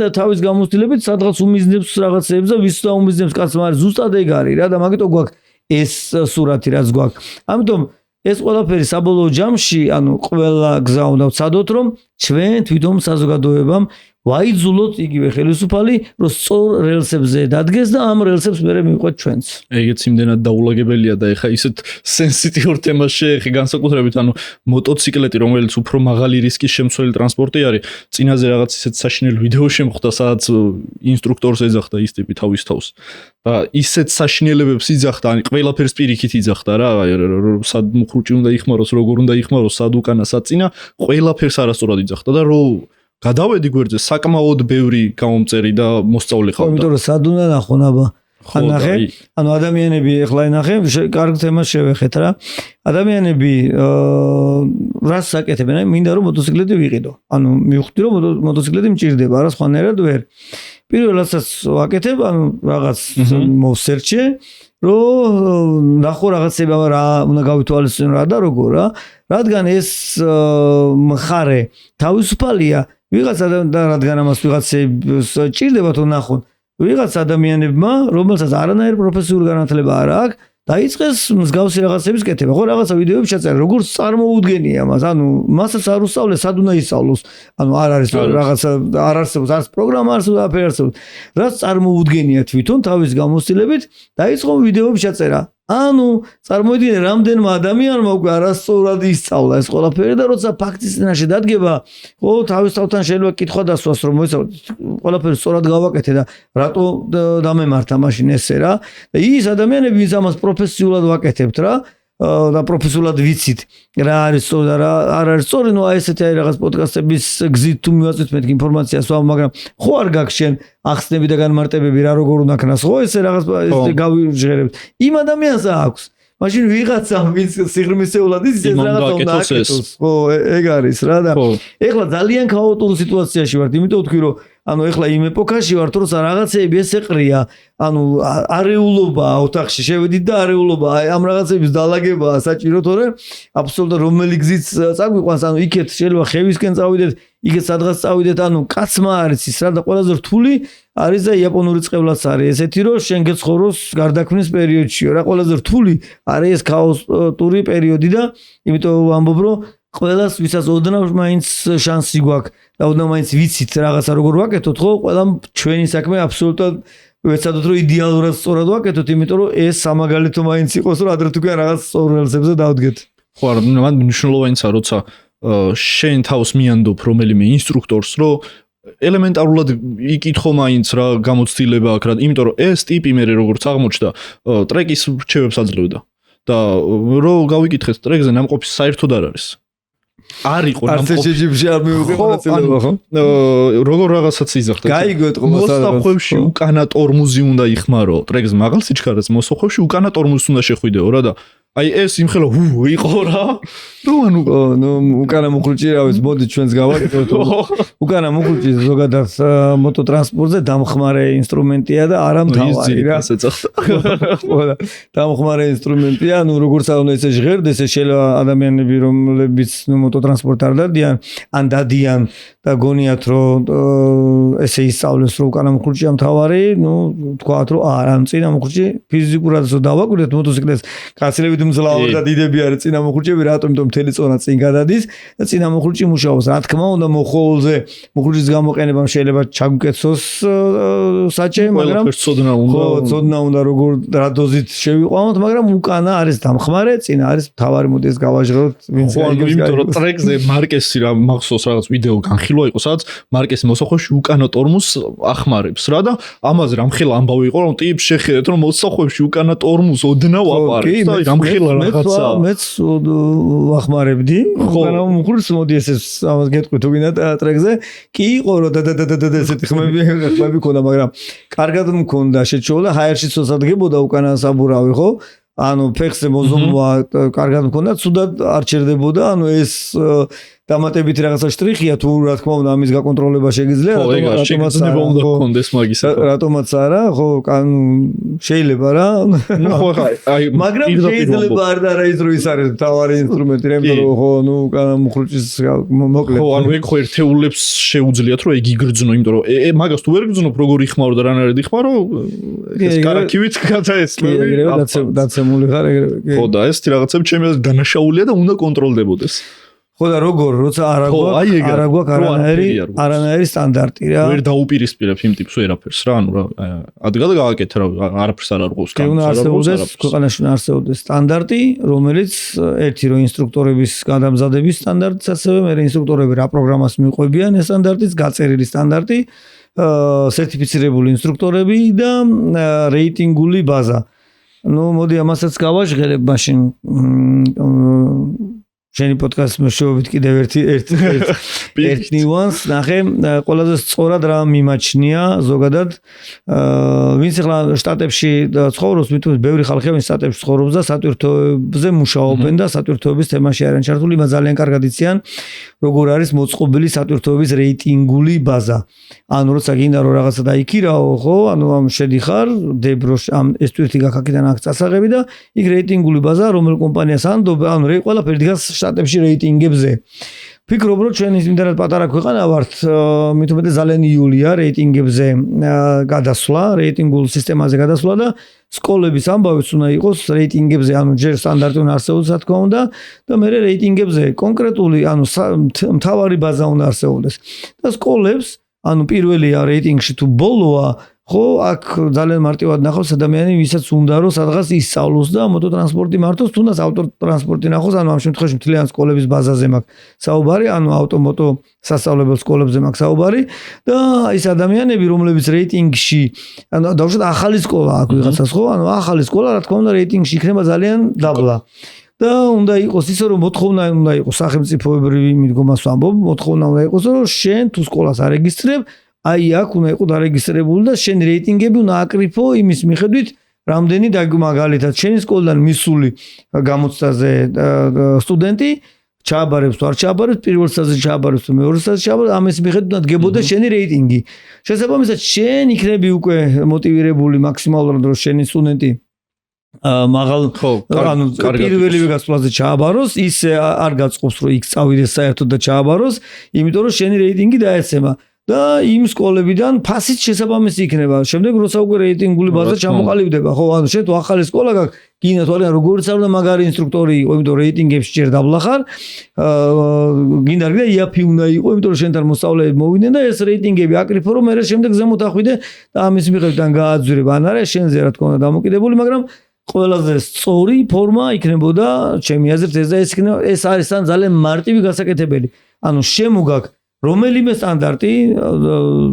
და თავის გამოცდილებით სადღაც უმიზნებს რაღაცეებს და ვის დაუმიზნებს კაცმა არის ზუსტად ეგ არის რა და მაგიტო გვაქვს ეს სურათი რაც გვაქვს. ამიტომ ეს ყველაფერი საბოლოო ჯამში, ანუ ყველა გზა უნდა ვცადოთ, რომ ჩვენ თვითონ საზოგადოებამ ვაიძულოთ იგივე ხელისუფალი, რომ სწორ რელსებზე დადგეს და ამ რელსებს მერე მივყვეთ ჩვენც. ეგეც იმდენად დაულაგებელია და ეხა ისეთ სენსიტიურ თემას შეეხი განსაკუთრებით, ანუ მოტოციკლეტი, რომელიც უფრო მაღალი რისკის შემცველი ტრანსპორტი არის, წინაზე რაღაც ისეთ საშინელ ვიდეო შემხვდა, სადაც ინსტრუქტორს ეძახდა ის ტიპი თავის თავს. და ისეთ საშინელებებს იძახდა, ანუ ყველაფერს პირიქით იძახდა რა, სად მუხრუჭი უნდა იხმაროს, როგორ უნდა იხმაროს, სად უკანა, სად წინა, ყველაფერს არასწორად იძახდა და რომ გადავედი გვერდზე საკმაოდ ბევრი გამომწერი და მოსწავლე ხავდა. იმიტომ რომ სად უნდა ნახონ აბა. ანახე, ანუ ადამიანები ეხლა ნახე, კარგ თემას შევეხეთ რა. ადამიანები რას საკეთებენ? მინდა რომ მოტოციკლეტი ვიყიდო. ანუ მივხვდი რომ მოტოციკლეტი მჭირდება, არა სხვანაირად ვერ. პირველადაც ვაკეთებ, ანუ რაღაც მოვსერჩე, რომ ნახო რაღაცება რა უნდა გავითვალისწინო რა და როგორ რა. რადგან ეს მხარე თავისუფალია, ვიღაცა და რადგან ამას ვიღაცებს ჭირდება თუ ნახონ, ვიღაც ადამიანებმა, რომელსაც არანაირი პროფესიული განათლება არ აქვს, დაიწყეს მსგავსი რაღაცების კეთება. ხო რაღაცა ვიდეოები ჩაწერა, როგორც წარმოუდგენია მას, ანუ მასაც არ უსწავლეს, სად უნდა ისწავლოს. ანუ არ არის რაღაცა არ არსებობს, არც პროგრამა არსებობს, არაფერი არსებობს. რაც წარმოუდგენია თვითონ თავის გამოცდილებით, დაიწყო ვიდეოები ჩაწერა. ანუ წარმოიდგინე რამდენმა ადამიანმა უკვე არასწორად ისწავლა ეს ყველაფერი და როცა ფაქტის წინაშე დადგება, ხო თავის თავთან შეიძლება კითხვა დასვას რომ მოიცავ ყველაფერი სწორად გავაკეთე და რატო დამემართა მაშინ ესე რა და ის ადამიანები ვის ამას პროფესიულად ვაკეთებთ რა და პროფესიულად ვიცით რა არის სწორი და რა არ არის სწორი, ნუ აი ესეთი რაღაც პოდკასტების გზით თუ მივაწვით მეთქ ინფორმაციას ვამ, მაგრამ ხო არ გაქვს შენ ახსნები და განმარტებები რა როგორ უნდა ქნას, ხო ესე რაღაც ეს გავიჟღერებთ. იმ ადამიანს აქვს. მაშინ ვიღაცა ვის სიღრმისეულად ის რაღაცა უნდა აკეთოს. ხო, ეგ არის რა და ეხლა ძალიან ქაოტური სიტუაციაში ვართ, იმიტომ ვთქვი რომ ანუ ეხლა იმ ეპოქაში ვართ, როცა რაღაცეები ესე ყრია, ანუ არეულობაა ოთახში, შევედით და არეულობაა, ამ რაღაცების დალაგებაა საჭირო, თორე აბსოლუტურად რომელი გზით წაგვიყვანს, ანუ იქეთ შეიძლება ხევისკენ წავიდეთ, იქეთ სადღაც წავიდეთ, ანუ კაცმა არის ის რა და ყველაზე რთული არის და იაპონური წყევლაც არის ესეთი, რომ შენ გეცხოვროს გარდაქმნის პერიოდშიო რა, ყველაზე რთული არის ეს ქაოტური პერიოდი და იმიტომ ვამბობ, რომ ყველას ვისაც ოდნავ მაინც შანსი გვაქვს და ოდნავ მაინც ვიცით რაღაცა როგორ ვაკეთოთ, ხო, ყველამ ჩვენი საქმე აბსოლუტურად ვეცადოთ რომ იდეალურად სწორად ვაკეთოთ, იმიტომ რომ ეს სამაგალითო მაინც იყოს, რომ ადრე თუ კი რაღაც სწორ რელსებზე დავდგეთ. ხო, არა, მან მნიშვნელოვანია, როცა შენ თავს მიანდობ რომელიმე ინსტრუქტორს, რომ ელემენტარულად იკითხო მაინც რა გამოცდილება აქვს რა, იმიტომ რომ ეს ტიპი მე როგორც აღმოჩნდა, ტრეკის რჩევებს აძლევდა და რო გავიკითხეთ ტრეკზე ნამყოფი საერთოდ არ არის. არ იყო ნამყოფი არ მივიღო მონაწილეობა, ხო? როგორ რაღაცაც იზახდა. გაიგოთ ყო მოსახვევში უკანა ტორმუზი უნდა იხმარო, ტრეკზე მაღალ სიჩქარეზე მოსახვევში უკანა ტორმუზს უნდა შეხვიდეო რა და აი ეს იმხელა იყო რა. ნუ ანუ ნუ უკანა მუხრუჭი რა ვიცი, მოდი ჩვენს გავაკეთოთ. უკანა მუხრუჭი ზოგადად მოტოტრანსპორტზე დამხმარე ინსტრუმენტია და არა მთავარი რა. ხო და დამხმარე ინსტრუმენტია, ნუ როგორც უნდა ესე ჟღერდეს, ეს შეიძლება ადამიანები რომლებიც ნუ მოტოტრანსპორტ არ დადიან, ან დადიან და გონიათ რომ ესე ისწავლეს რომ უკანა მუხრუჭია მთავარი, ნუ თქვათ რომ არა, წინა მუხრუჭი ფიზიკურად დავაკვირდეთ მოტოციკლებს, კაცლებით მძლავრი და დიდები არის წინა მუხრუჭები, რატომ მთელი წონა წინ გადადის და წინა მუხრუჭი მუშაობს. რა თქმა უნდა, მოხოვოლზე მუხრუჭის გამოყენებამ შეიძლება ჩაგუკეთოს საჭე, მაგრამ ცოდნა უნდა როგორ რა დოზით შევიყვანოთ, მაგრამ უკანა არის დამხმარე, წინა არის მთავარი, მოდი ეს გავაჟღეროთ, ვინც გაიგებს. იმიტომ რომ ტრეკზე მარკესი რა მახსოვს რაღაც ვიდეო განხილვა იყო, სადაც მარკესი მოსახვევში უკანა ტორმუზს ახმარებს რა და ამაზე რამხელა ამბავი იყო, რომ ტიპს შეხედეთ, რომ მოსახვევში უკანა ტორმუზს ოდნავ აპარებს და რამხელა რაღაცა. მეც ვახმარებდი, უკანა მუხრუჭს, მოდი ესე ამას გეტყვი თუ გინდა ტრეკზე. კი იყო რომ და ესეთი ხმები ქონდა, მაგრამ კარგად მქონდა, შეჩვეულა, ჰაერშიც ოცადგებოდა უკანა საბურავი, ხო? ანუ ფეხზე მოზომვა კარგად მქონდა, ცუდად არ ჩერდებოდა, ანუ ეს დამატებითი რაღაცა შტრიხია თუ რა თქმა უნდა ამის გაკონტროლება შეგიძლია რატომაც არა ხო შეიძლება რა მაგრამ შეიძლება არ და რა ის რო ის არის თავარი ინსტრუმენტი რემდო ხო ნუ მუხრუჭის მოკლედ ხო ანუ ეგ ხო ერთეულებს შეუძლიათ რომ ეგ იგრძნო იმიტომ რომ მაგას თუ ვერ გძნობ როგორ იხმარო და რანაირად იხმარო ეს კარაქივით გადაესმევი დაცემული ხარ ეგრევე ხო და ეს რაღაცები ჩემი აზრით დანაშაულია და უნდა კონტროლდებოდეს ხო და როგორ როცა არ გვაქვს არანაირი სტანდარტი რა ვერ დაუპირისპირებ იმ ტიპს ვერაფერს რა ანუ რა ადგილ გააკეთე რა არაფერს არ არყავს ქვეყანაში არსებობს სტანდარტი რომელიც ერთი რო ინსტრუქტორების გადამზადების სტანდარტიც ასევე მე ინსტრუქტორები რა პროგრამას მიყვებიან ეს სტანდარტიც გაწერილი სტანდარტი სერტიფიცირებული ინსტრუქტორები და რეიტინგული ბაზა ну მოდი ამასაც გავაჟღერებ მაშინ შენი პოდკასტს მეშვეობით კიდევ ერთ ნიუანს ნახე ყველაზე სწორად რა მიმაჩნია ზოგადად ვინც ახლა შტატებში ცხოვრობს მithumets ბევრი ხალხია ვინც შტატებში ცხოვრობს და სატვირთოებზე მუშაობენ და სატვირთოების თემაში არიან ჩართული მას ძალიან კარგად იციან როგორ არის მოწყობილი სატვირთოების რეიტინგული ბაზა ანუ როცა გინდა რომ რაღაცა დაიქირაო ხო ანუ ამ შედიხარ დებროშ ამ ეს თვირთი გაქაკიდან აქ წასაღები და იქ რეიტინგული ბაზა რომელ კომპანიას ანდობ ანუ ყველაფერი დგას შტატებში რეიტინგებზე ფიქრობ რომ ჩვენ იმდენად პატარა ქვეყანა ვართ მithumets ძალიან იულია რეიტინგებზე გადასვლა რეიტინგულ სისტემაზე გადასვლა და სკოლების ამბავიც უნდა იყოს რეიტინგებზე ანუ ჯერ სტანდარტი უნდა არსებობს რა თქმა უნდა და მე რეიტინგებზე კონკრეტული ანუ მთავარი ბაზა უნდა არსებობდეს და სკოლებს ანუ პირველია რეიტინგში თუ ბოლოა ხო აქ ძალიან მარტივად ნახავს ადამიანი ვისაც უნდა რომ სადღაც ისწავლოს და მოტოტრანსპორტი მართოს თუნდაც ავტოტრანსპორტი ნახოს ანუ ამ შემთხვევაში მთლიან სკოლების ბაზაზე მაქვს საუბარი ანუ ავტომოტო სასწავლებელ სკოლებზე მაქვს საუბარი და ის ადამიანები რომლებიც რეიტინგში ანუ დავუშვათ ახალი სკოლა აქ ვიღაცას ხო ანუ ახალი სკოლა რა თქმა უნდა რეიტინგში იქნება ძალიან დაბლა და უნდა იყოს ისე რომ მოთხოვნა უნდა იყოს სახელმწიფოებრივი მიდგომას ვამბობ მოთხოვნა უნდა იყოს რომ შენ თუ სკოლას არეგისტრირებ აი აქ უნდა იყო დარეგისტრირებული და შენ რეიტინგები უნდა აკრიფო იმის მიხედვით რამდენი მაგალითად შენი სკოლიდან მისული გამოცდაზე სტუდენტი ჩააბარებს თუ არ ჩააბარებს პირველ სტაჟზე ჩააბარებს თუ მეორე სტაჟზე ჩააბარებს ამის მიხედვით უნდა დგებოდეს შენი რეიტინგი შესაბამისად შენ იქნები უკვე მოტივირებული მაქსიმალურად რომ შენი სტუდენტი მაღალ ანუ პირველივე გასვლაზე ჩააბაროს ის არ გაწყობს რომ იქ წავიდეს საერთოდ და ჩააბაროს იმიტომ რომ შენი რეიტინგი დაეცემა და იმ სკოლებიდან ფასიც შესაბამისი იქნება. შემდეგ როცა უკვე რეიტინგული ბაზა ჩამოყალიბდება, ხო, ანუ შენ თუ ახალი სკოლა გაქვს, გინდა თუ არიან როგორც არ უნდა მაგარი ინსტრუქტორი იყო, იმიტომ რეიტინგებში ჯერ დაბლა ხარ. გინდა იაფი უნდა იყო, იმიტომ რომ შენთან მოსწავლეები მოვიდნენ და ეს რეიტინგები აკრიფო, რომ მე შემდეგ ზემოთ ახვიდე და ამის მიხედვითან გააძვრებ. ან არა შენზე რა თქმა უნდა დამოკიდებული, მაგრამ ყველაზე სწორი ფორმა იქნებოდა ჩემი აზრით ეს არის ძალიან მარტივი გასაკეთებელი. ანუ შემოგაქვს რომელიმე სტანდარტი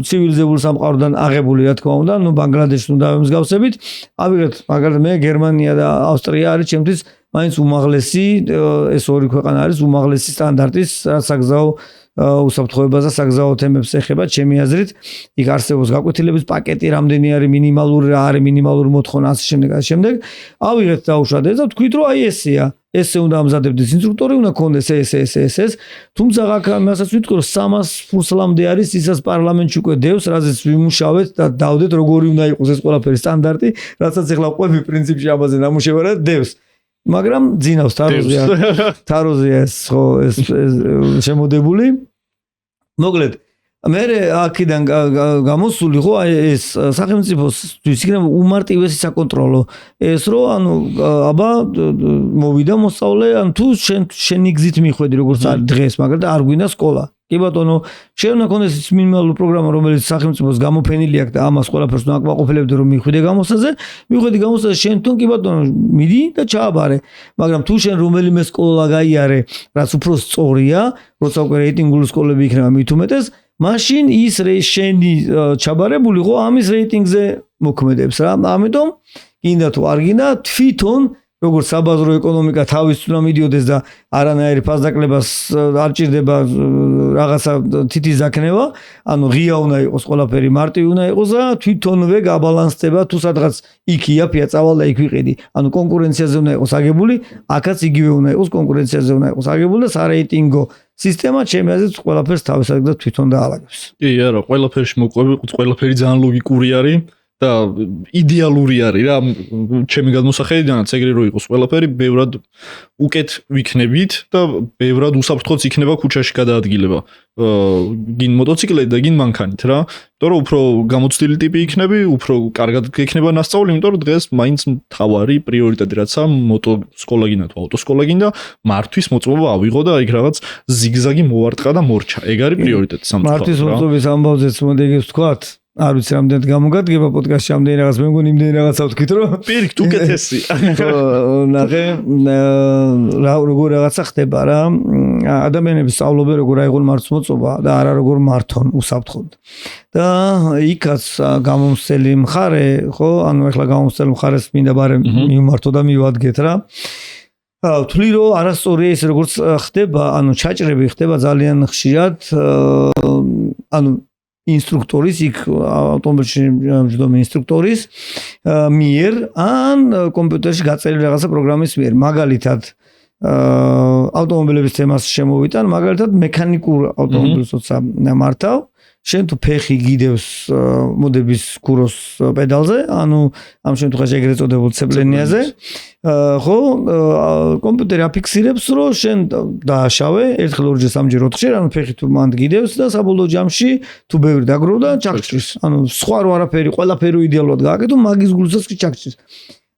ცივილიზებულ სამყაროდან აღებული რა თქმა უნდა, ნუ ბანგლადეშს უნდა დავემსგავსებით. ავიღეთ მაგალითად მე გერმანია და ავსტრია არის ჩემთვის მაინც უმაღლესი ეს ორი ქვეყანა არის უმაღლესი სტანდარტის რაც საგზაო უსაფრთხოებას და საგზაო თემებს ეხება ჩემი აზრით. იქ არსებობს გაკვეთილების პაკეტი, რამდენი არის მინიმალური რა არის მინიმალური მოთხოვნა ასე შემდეგ. ავიღეთ დაუშვათ ეს და თქვით რომ აი ესეა. ესე უნდა ამზადებდეს ინსტრუქტორი, უნდა კონდეს ეს. თუმცა აქ მასაც ვიტყვი რომ 300 ფურსლამდე არის ისაც პარლამენტში უკვე დევს, რაზეც ვიმუშავეთ და დავდეთ როგორი უნდა იყოს ეს ყველაფერი სტანდარტი, რასაც ახლა ყვები პრინციპში ამაზე ნამუშევარად დევს. მაგრამ ძინავს თაროზია ეს ხო ეს შემოდებული. მოკლედ მე აქედან გამოსული ხო ეს სახელმწიფოსთვის იქნება უმარტივესი საკონტროლო ეს რომ ანუ აბა მოვიდა მოსწავლე ან თუ შენი გზით მიხვედი როგორც არის დღეს მაგრამ არ გვინდა სკოლა კი ბატონო შენ უნდა კონდეს ის მინიმალური პროგრამა რომელიც სახელმწიფოს გამოფენილი აქვს და ამას ყველაფერს უნდა აკმაყოფილებდე რომ მიხვიდე გამოსაზე მიხვედი გამოსაზე შენ თვითონ კი ბატონო მიდი და ჩააბარე მაგრამ თუ შენ რომელიმე სკოლა გაიარე რაც უფრო სწორია როცა უკვე რეიტინგული სკოლები იქნება მით უმეტეს მაშინ ის შენი ჩაბარებული ხო ამის რეიტინგზე მოქმედებს რა ამიტომ გინდა თუ არ გინდა თვითონ როგორც საბაზრო ეკონომიკა თავის უნდა მიდიოდეს და არანაირი ფასდაკლებას არ ჭირდება რაღაცა თითის დაქნება ანუ ღია უნდა იყოს ყველაფერი მარტივი უნდა იყოს და თვითონვე გაბალანსდება თუ სადღაც იქ იაფია წავალ და იქ ვიყიდი ანუ კონკურენციაზე უნდა იყოს აგებული აქაც იგივე უნდა იყოს კონკურენციაზე უნდა იყოს აგებული და სარეიტინგო სისტემა ჩემი აზრით ყველაფერს თავის ადგილას თვითონ დაალაგებს. კი, არა, ყველაფერში მოყვები, ყველაფერი ძალიან ლოგიკური არის და იდეალური არის რა. ჩემი გადმოსახედიდანაც ეგრე რო იყოს ყველაფერი, ბევრად უკეთ ვიქნებით და ბევრად უსაფრთხოც იქნება ქუჩაში გადაადგილება. გინ მოტოციკლით და გინ მანქანით რა. იმიტომ რომ უფრო გამოცდილი ტიპი იქნები, უფრო კარგად გექნება ნასწავლი, იმიტომ რომ დღეს მაინც მთავარი პრიორიტეტი რაცა მოტო სკოლა გინდა თუ ავტო სკოლა გინდა, მართვის მოწმობა ავიღო და იქ რაღაც ზიგზაგი მოვარტყა და მორჩა. ეგ არის პრიორიტეტი სამწუხაროდ. მართვის მოწმობის ამბავზეც მოდი ეგ ვთქვათ. არ ვიცი რამდენად გამოგადგება პოდკასტში ამდენი რაღაც მე მგონი იმდენი რაღაცა ვთქვით რომ პირიქით უკეთესი. ნახე როგორ რაღაცა ხდება რა ადამიანები სწავლობენ როგორ აიღონ მართვის მოწმობა და არა როგორ მართონ უსაფრთხოდ და იქაც გამომსწრელი მხარე ხო ანუ ეხლა გამომსწრელი მხარეს მინდა ბარემ მიმართო და მივადგეთ რა ვთვლი რომ არასწორი ეს როგორც ხდება ანუ ჩაჭრები ხდება ძალიან ხშირად ანუ ინსტრუქტორის იქ ავტომობილში მჯდომი ინსტრუქტორის მიერ ან კომპიუტერში გაწერილი რაღაცა პროგრამის მიერ მაგალითად ავტომობილების თემას შემოვიტან მაგალითად მექანიკურ ავტომობილს როცა მართავ შენ თუ ფეხი გიდევს მოდების კუროს პედალზე ანუ ამ შემთხვევაში ეგრეთ წოდებულ ცეპლენიაზე ხო კომპიუტერი აფიქსირებს რომ შენ დააშავე ერთხელ ორჯერ სამჯერ ოთხჯერ ანუ ფეხი თუ მანდ გიდევს და საბოლოო ჯამში თუ ბევრი დაგროვ და ჩაგჭრის ანუ სხვა რო არაფერი ყველაფერი იდეალურად გააკეთო მაგის გულსაც კი ჩაგჭრის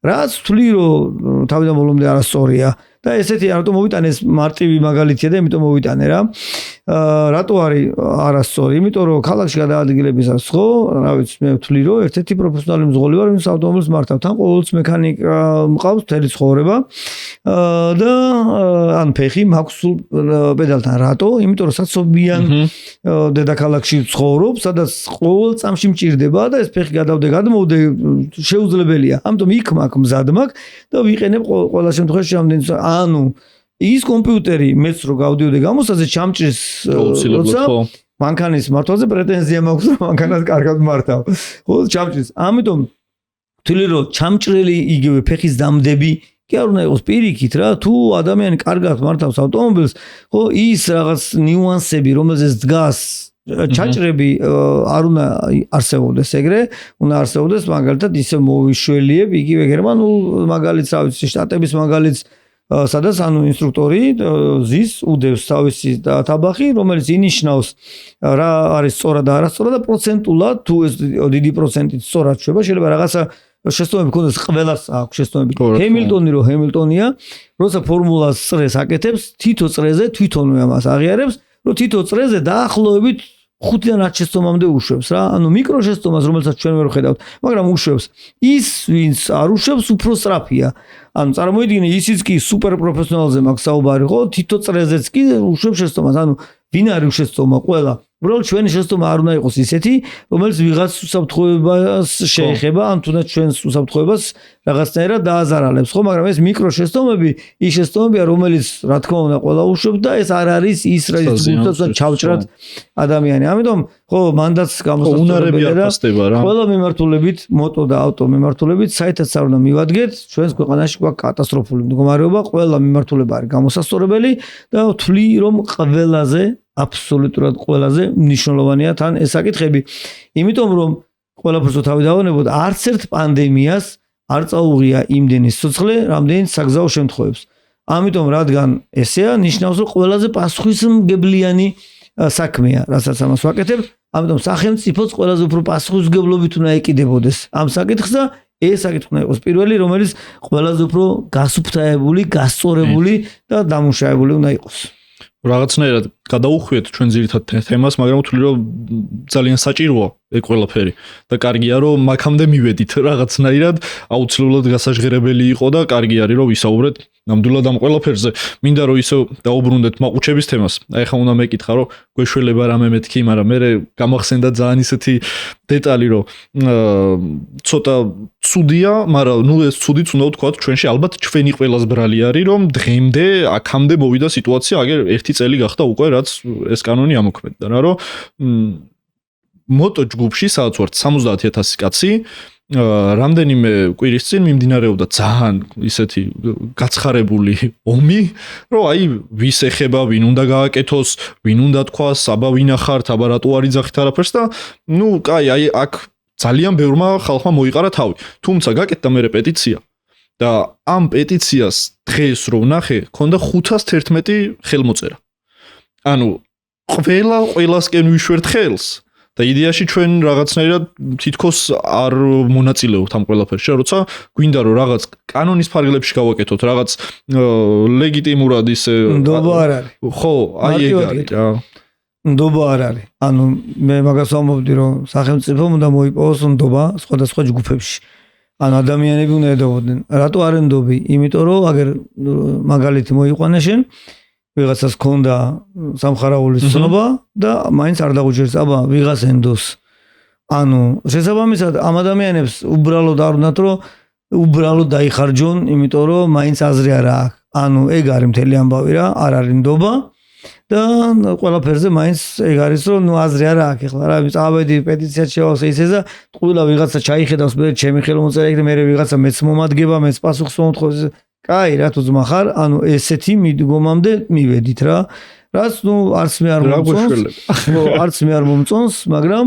რაც ვთვლი რომ თავიდან ბოლომდე არასწორია და ესეთი რატომ მოვიტანე ეს მარტივი მაგალითია და იმიტომ მოვიტანე რა რატო არის არასწორი იმიტომ რომ ქალაქში გადაადგილებისას ხო რა ვიცი მე ვთვლი რომ ერთ-ერთი პროფესიონალი მძღოლი ვარ ვინც ავტომობილს მართავ თან ყოველთვის მექანიკა მყავს მთელი ცხოვრება და ან ფეხი მაქვს პედალთან რატო იმიტომ რომ საცობიან დედაქალაქში ცხოვრობ სადაც ყოველ წამში მჭირდება და ეს ფეხი გადავდე გადმოვდე შეუძლებელია ამიტომ იქ მაქვს მზად მაქვს და ვიყენებ ყველა შემთხვევაში რამდენი ანუ ის კომპიუტერი მეც რო გავდიოდე გამოსაზე ჩამჭრის როცა მანქანის მართვაზე პრეტენზია მაქვს რომ მანქანას კარგად მართავ ხო ჩამჭრის ამიტომ ვთვლი რომ ჩამჭრელი იგივე ფეხის დამდები კი არ უნდა იყოს პირიქით რა თუ ადამიანი კარგად მართავს ავტომობილს ხო ის რაღაც ნიუანსები რომელზეც დგას ჩაჭრები არ უნდა არსებობდეს ეგრე უნდა არსებობდეს მაგალითად ისე მოვიშველიებ იგივე გერმანულ მაგალითს რა ვიცი შტატების მაგალითს სადაც ანუ ინსტრუქტორი ზის უდევს თავისი თაბახი რომელიც ინიშნავს რა არის სწორად და არასწორად და პროცენტულად თუ ეს დიდი პროცენტით სწორად შვება შეიძლება რაღაცა შესწავლები ქონდეს ყველას აქვს შესწავლები ჰემილტონი რო ჰემილტონია როცა ფორმულას წრეს აკეთებს თითო წრეზე თვითონვე ამას აღიარებს რომ თითო წრეზე დაახლოებით 5-დან 10 შეცდომამდე უშვებს რა ანუ მიკრო შეცდომას რომელსაც ჩვენ ვერ ვხედავთ მაგრამ უშვებს ის ვინც არ უშვებს უფრო სწრაფია ანუ წარმოიდგინე ისიც კი სუპერ პროფესიონალზე მაქვს საუბარი ხო თითო წრეზეც კი უშვებს შეცდომას ანუ ვინ არის შეცდომა ყველა უბრალოდ ჩვენი შეცდომა არ უნდა იყოს ისეთი რომელიც ვიღაც უსაფრთხოებას შეეხება ან თუნდაც ჩვენს უსაფრთხოებას რაღაცნაირად დააზარალებს ხო მაგრამ ეს მიკრო შეცდომები ის შეცდომებია რომელიც რა თქმა უნდა ყველა უშვებს და ეს არ არის ის რაც ჩავჭრათ ადამიანი ამიტომ ხო მანდაც გამოსასწორებელია და ყველა მიმართულებით მოტო და ავტო მიმართულებით საერთოდ არ უნდა მივადგეთ ჩვენს ქვეყანაში გვაქვს კატასტროფული მდგომარეობა ყველა მიმართულება არის გამოსასწორებელი და ვთვლი რომ ყველაზე აბსოლუტურად ყველაზე მნიშვნელოვანია თან ეს საკითხები იმიტომ რომ ყველაფერს თავი დავანებოთ არც ერთ პანდემიას არ წაუღია იმდენი სიცოცხლე რამდენი საგზაო შემთხვევებს ამიტომ რადგან ესეა ნიშნავს რომ ყველაზე პასუხისმგებლიანი საქმეა რასაც ამას ვაკეთებ ამიტომ სახელმწიფოც ყველაზე უფრო პასუხისმგებლობით უნდა ეკიდებოდეს ამ საკითხს და ეს საკითხი უნდა იყოს პირველი რომელიც ყველაზე უფრო გასუფთავებული გასწორებული და დამუშავებული უნდა იყოს რაღაცნაირად გადაუხვიეთ ჩვენ ძირითად თემას, მაგრამ ვთვლი რომ ძალიან საჭიროა ეგ ყველაფერი და კარგია რომ მაგამდე მივედით რაღაცნაირად აუცილებლად გასაჟღერებელი იყო და კარგი არის რომ ვისაუბრეთ ნამდვილად ამ ყველაფერზე. მინდა რომ ისე დაუბრუნდეთ მაყუჩების თემას. აი ხა უნდა მეკითხა რომ გვეშველება რამე მეთქი, მაგრამ მე გამახსენდა ძალიან ისეთი დეტალი რომ ცოტა ცუდია, მაგრამ ნუ ეს ცუდიც უნდა ვთქვათ ჩვენში ალბათ ჩვენი ყველას ბრალი არის რომ დღემდე აქამდე მოვიდა სიტუაცია, აგერ 1 წელი გახდა უკვე რაც ეს კანონი ამოქმედდა რა რომ მოტო ჯგუფში სადაც ვართ 70000 კაცი რამდენიმე კვირის წინ მიმდინარეობდა ძალიან ისეთი გაცხარებული ომი, რომ აი ვის ეხება, ვინ უნდა გააკეთოს, ვინ უნდა თქვას, აბა ვინახართ, აბა რატო არ იძახით არაფერს და კაი, აი აქ ძალიან ბევრმა ხალხმა მოიყარა თავი. თუმცა გაკეთდა მერე პეტიცია და ამ პეტიციას დღეს რო ვნახე, ქონდა 511 ხელმოწერა. ანუ ყველასკენ ვიშვერთ ხელს და იდეაში ჩვენ რაღაცნაირად თითქოს არ მონაწილეობთ ამ ყველაფერში, როცა გვინდა რომ რაღაც კანონის ფარგლებში გავაკეთოთ, რაღაც ლეგიტიმურად ისე ნდობა არ არის. ხო, აი ეგ არის რა. ნდობა არ არის. ანუ მე მაგას ვამბობდი რომ სახელმწიფომ უნდა მოიპოვოს ნდობა სხვადასხვა ჯგუფებში. ანუ ადამიანები უნდა ედოვოდნენ. რატო არ ნდობი? იმიტომ რომ აგერ მაგალითი მოიყვანე შენ ვიღაცას ქონდა სამხარაულის ცნობა და მაინც არ დაგუჭერს, აბა ვიღას ენდოს. ანუ შესაბამისად ამ ადამიანებს უბრალოდ არ უნდათ რომ უბრალოდ დაიხარჯონ, იმიტომ რომ მაინც აზრი არ აქვს. ანუ ეგ არის მთელი ამბავი რა, არ არის ნდობა და ყველაფერზე მაინც ეგ არის რომ აზრი არ აქვს. ეხლა რა წავედი პეტიციას შევავსე ისე და ყველა ვიღაცა ჩაიხედავს მე ჩემი ხელმოწერა იქ და მე ვიღაცა მეც მომადგება, მეც პასუხს მომთხოვს. კაი, რა თუ ძმა ხარ, ანუ ესეთი მიდგომამდე მივედით რა. რაც არც მე არ მომწონს, არც მე არ მომწონს, მაგრამ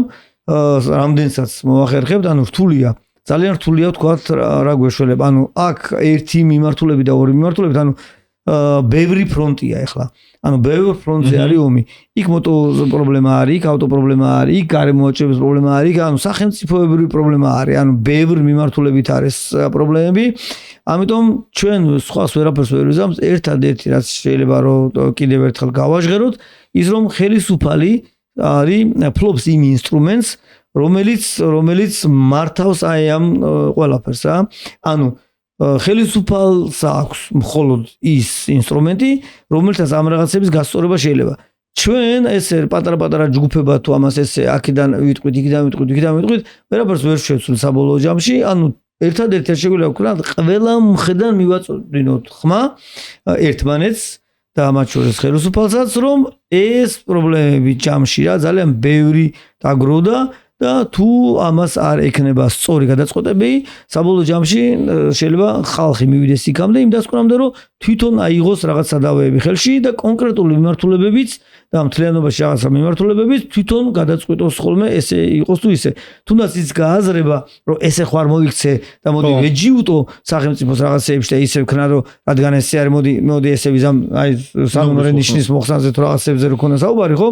რამდენსაც მოახერხებთ, ანუ რთულია. ძალიან რთულია თქვათ რა გვეშველება. ანუ აქ ერთი მიმართულები და ორი მიმართულებით, ანუ ბევრი ფრონტია ეხლა. ანუ ბევრ ფრონტზე არის ომი. იქ მოტოს პრობლემა არის, იქ ავტო პრობლემა არის, იქ გარემოაჭრების პრობლემა არის, ანუ სახელმწიფოებრივი პრობლემა არის, ანუ ბევრ მიმართულებით არის პრობლემები. ამიტომ ჩვენ სხვას ვერაფერს ვერ ვიზამს, ერთადერთი რაც შეიძლება რომ კიდევ ერთხელ გავაჟღეროთ, ის რომ ხელისუფალი არის ფლობს იმ ინსტრუმენტს, რომელიც მართავს აი ამ ყველაფერს რა. ანუ ხელისუფალს აქვს მხოლოდ ის ინსტრუმენტი, რომელსაც ამ რაღაცების გასწორება შეიძლება. ჩვენ ესე პატარა ჯგუფება თუ ამას ესე აქედან ვიტყვით, იქიდან ვიტყვით, ვერაფერს ვერ შევცვლით საბოლოო ჯამში, ანუ ერთადერთი შეგვიძლია ვქნათ ყველა მხრიდან მივაწვდინოთ ხმა ერთმანეთს და მათ შორის ხელისუფალსაც, რომ ეს პრობლემები ჯამში რა ძალიან ბევრი დაგროვდა და თუ ამას არ ექნება სწორი გადაწყვეტები, საბოლოო ჯამში შეიძლება ხალხი მივიდეს იქამდე იმ დასკვნამდე, რომ თვითონ აიღოს რაღაც სადავეები ხელში და კონკრეტული მიმართულებებიც და მთლიანობაში რაღაცა მიმართულებებიც თვითონ გადაწყვეტოს ხოლმე ესე იყოს თუ ისე. თუნდაც ის გააზრება, რომ ესე ხო არ მოიქცე და მოდი ვეჯიუტო სახელმწიფოს რაღაცეებში და ისე ვქნა, რომ რადგან ესე არის, მოდი ესე ვიზამ აი სამომრე ნიშნის მოხსნაზე თუ რაღაცებზე რო ქონა საუბარი, ხო?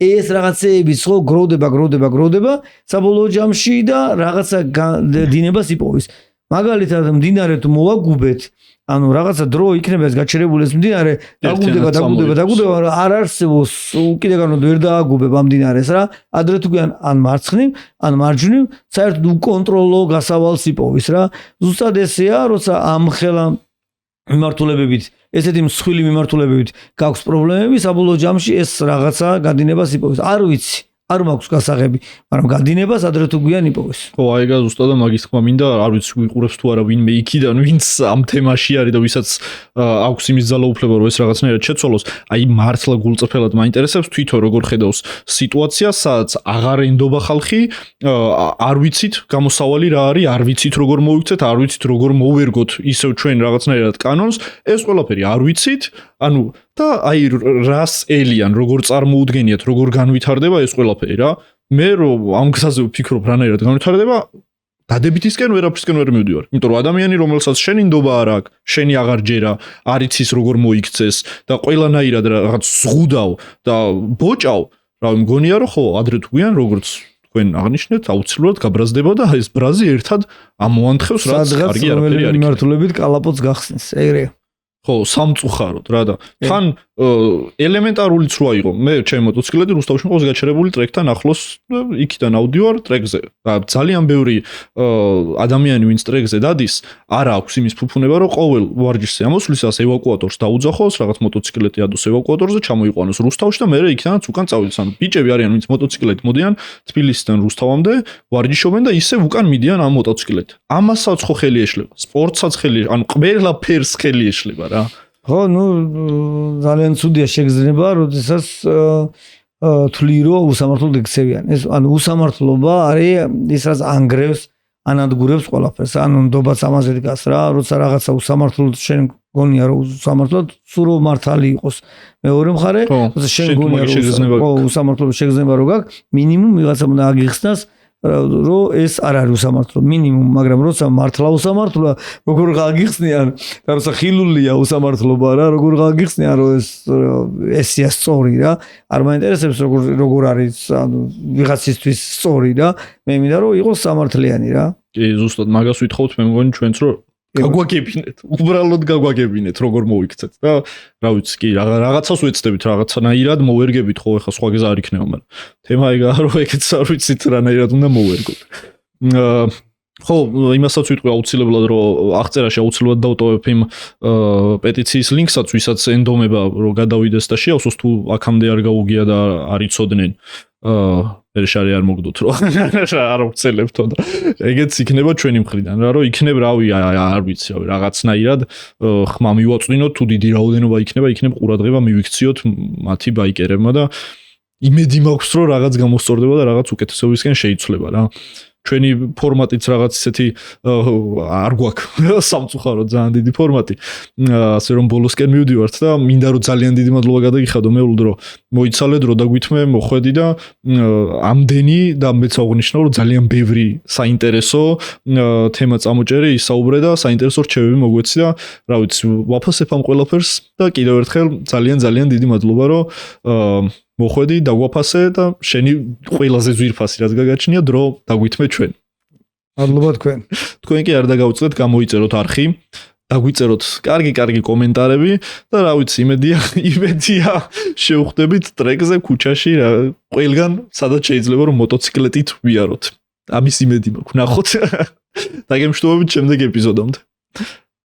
ეს რაღაცეებიც ხო გროვდება საბოლოო ჯამში და რაღაცა დინებას იპოვის. მაგალითად მდინარე თუ მოვაგუბეთ, ანუ რაღაცა დრო იქნება ეს გაჩერებული ეს მდინარე, დაგუდება, არ არსებობს უკიდეღანოდ ვერ დააგუბებ ამ მდინარეს რა. ადრე თუ გიან ან მარცხნივ, ან მარჯვნივ, საერთოდ უკონტროლო გასავალს იპოვის რა. ზუსტად ესეა, როცა ამ ხელა მიმართულებებით, ესეთი მსხვილი მიმართულებებით გაქვს პრობლემები, საბოლოო ჯამში ეს რაღაცა გადინებას იპოვის. არ ვიცი, არ მაქვს გასაღები, მაგრამ გადინებას ადრე თუ გვიან იპოვის. ხო, აი ეგა ზუსტად მაგის თქმა მინდა, არ ვიცი ვიყურებს თუ არა ვინმე იქიდან, ვინც ამ თემაში არის და ვისაც აქვს იმის ძალაუფლება, რომ ეს რაღაცნაირად შეცვალოს. აი მართლა გულწრფელად მაინტერესებს თვითონ როგორ ხედავს სიტუაციას, სადაც აღარ ენდობა ხალხი, არ ვიცით გამოსავალი რა არის, არ ვიცით როგორ მოვიქცეთ, არ ვიცით როგორ მოვერგოთ ისევ ჩვენ რაღაცნაირად კანონს, ეს ყველაფერი არ ვიცით, ანუ და აი რას ელიან, როგორ წარმოუდგენიათ, როგორ განვითარდება ეს ყველაფერი რა. მე რომ ამ გზაზე ვფიქრობ რანაირად განვითარდება, დადებითისკენ ვერაფრისკენ ვერ მივდივარ. იმიტომ რომ ადამიანი, რომელსაც შენი ნდობა არ აქვს, შენი აღარ ჯერა, არ იცის როგორ მოიქცეს და ყველანაირად რაღაც ზღუდავ და ბოჭავ, რა მგონია რომ ხო, ადრე თუ გვიან როგორც თქვენ აღნიშნეთ, აუცილებლად გაბრაზდება და ეს ბრაზი ერთად ამოანთხევს რაც კარგი არაფერი არის. მიმართულებით კალაპოც გახსნის, ეგრეა. ხო, სამწუხაროდ რა და თან ელემენტარულიც რო აიღო. მე ჩემი მოტოციკლეტი რუსთავში მყავს გაჩერებული ტრეკთან ახლოს, იქიდან ავდივარ ტრეკზე. ძალიან ბევრი ადამიანი ვინც ტრეკზე დადის, არ აქვს იმის ფუფუნება, რომ ყოველ ვარჯიშზე ამოსვლისას ევაკუატორს დაუძახოს, რაღაც მოტოციკლეტი ადოს ევაკუატორზე, ჩამოიყვანოს რუსთავში და მერე იქიდანაც უკან წავიდეს. ანუ ბიჭები არიან, ვინც მოტოციკლეტით მოდიან თბილისიდან რუსთავამდე, ვარჯიშობენ და ისე უკან მიდიან ამ მოტოციკლეტით. ამასაც ხო ხელი ეშლება, სპორტსაც ხელი, ანუ ყველაფერს ხელი ეშლება რა. ხო, ძალიან ცუდია შეგრძნება, როდესაც თვლი რომ უსამართლოდ ექცევიან. ეს ანუ უსამართლობა არის ის რაც ანგრევს ანადგურებს ყველაფერს. ანუ ნდობაც ამაზე დგას რა, როცა რაღაცა უსამართლოდ შენ გონია რომ უსამართლოდ სულ მართალი იყოს. მეორე მხარე, როცა შენ გონია რომ უსამართლოდ შეგრძნება რო გაქვს, მინიმუმ ვიღაცა უნდა აგიხსნას რომ ეს არ არის უსამართლო მინიმუმ, მაგრამ როცა მართლა უსამართლოა, როგორ გაგიხსნიან და როცა ხილულია უსამართლობა რა, როგორ გაგიხსნიან რომ ესია სწორი რა, არ მაინტერესებს როგორ არის, ანუ ვიღაცისთვის სწორი რა, მე მინდა რომ იყოს სამართლიანი რა. კი, ზუსტად მაგას ვითხოვთ, მე მგონი ჩვენც რომ გაგვაგებინეთ, უბრალოდ გაგვაგებინეთ, როგორ მოიქცეთ და რა ვიცი, კი, რაღაცას ვეცდებით, რაღაცნაირად მოვერგებით, ხო, ეხლა სხვა გზა არ იქნება, მაგრამ თემა ეგაა, რომ ეგეც არ ვიცით რანაირად უნდა მოვერგოთ. ხო, იმასაც ვიტყვი აუცილებლად, რომ აღწერაში აუცილებლად დავტოვებ იმ პეტიციის ლინკსაც, ვისაც ენდომება, რომ გადავიდეს და შეავსოს თუ აქამდე არ გაუგია და არ იცოდნენ. ერშარი არ მოგდოთ რომ არ ვცელებთო და ეგეც იქნება ჩვენი მხრიდან რა რომ იქნებ რავი არ ვიცი რავი რაღაცნაირად ხმა მივაწვინოთ თუ დიდი რაოდენობა იქნებ ყურადღება მივიქციოთ მათი ბაიკერებმა და იმედი მაქვს რომ რაღაც გამოსწორდება და რაღაც უკეთესობისკენ შეიცვლება რა ჩვენი ფორმატიც რაღაც ისეთი არ გვაქვს სამწუხაროდ ძალიან დიდი ფორმატი ასე რომ ბოლოსკენ მივდივართ და მინდა რომ ძალიან დიდი მადლობა გადაგიხადო მეულოდ რომ მოიცალეთ რომ დაგვითმე მოხვედი და ამდენი და მეც აღნიშნავ რომ ძალიან ბევრი საინტერესო თემა წამოჭერე ისაუბრე და საინტერესო რჩევები მოგვეცი და რა ვიცი ვაფასებ ამ ყველაფერს და კიდევ ერთხელ ძალიან დიდი მადლობა რომ მოხვედი დაგვაფასე და შენი ყველაზე ძვირფასი რაც გაგაჩნია დრო დაგვითმე ჩვენ. მადლობა თქვენ. თქვენ კი არ დაგაუწყდეთ გამოიწეროთ არხი, დაგვიწეროთ კარგი კომენტარები და რა ვიცი იმედია შევხვდებით ტრეკზე ქუჩაში რა ყველგან სადაც შეიძლება რომ მოტოციკლეტით ვიაროთ. ამის იმედი მაქვს. ნახოთ. დაგემშვიდობებით შემდეგ ეპიზოდამდე.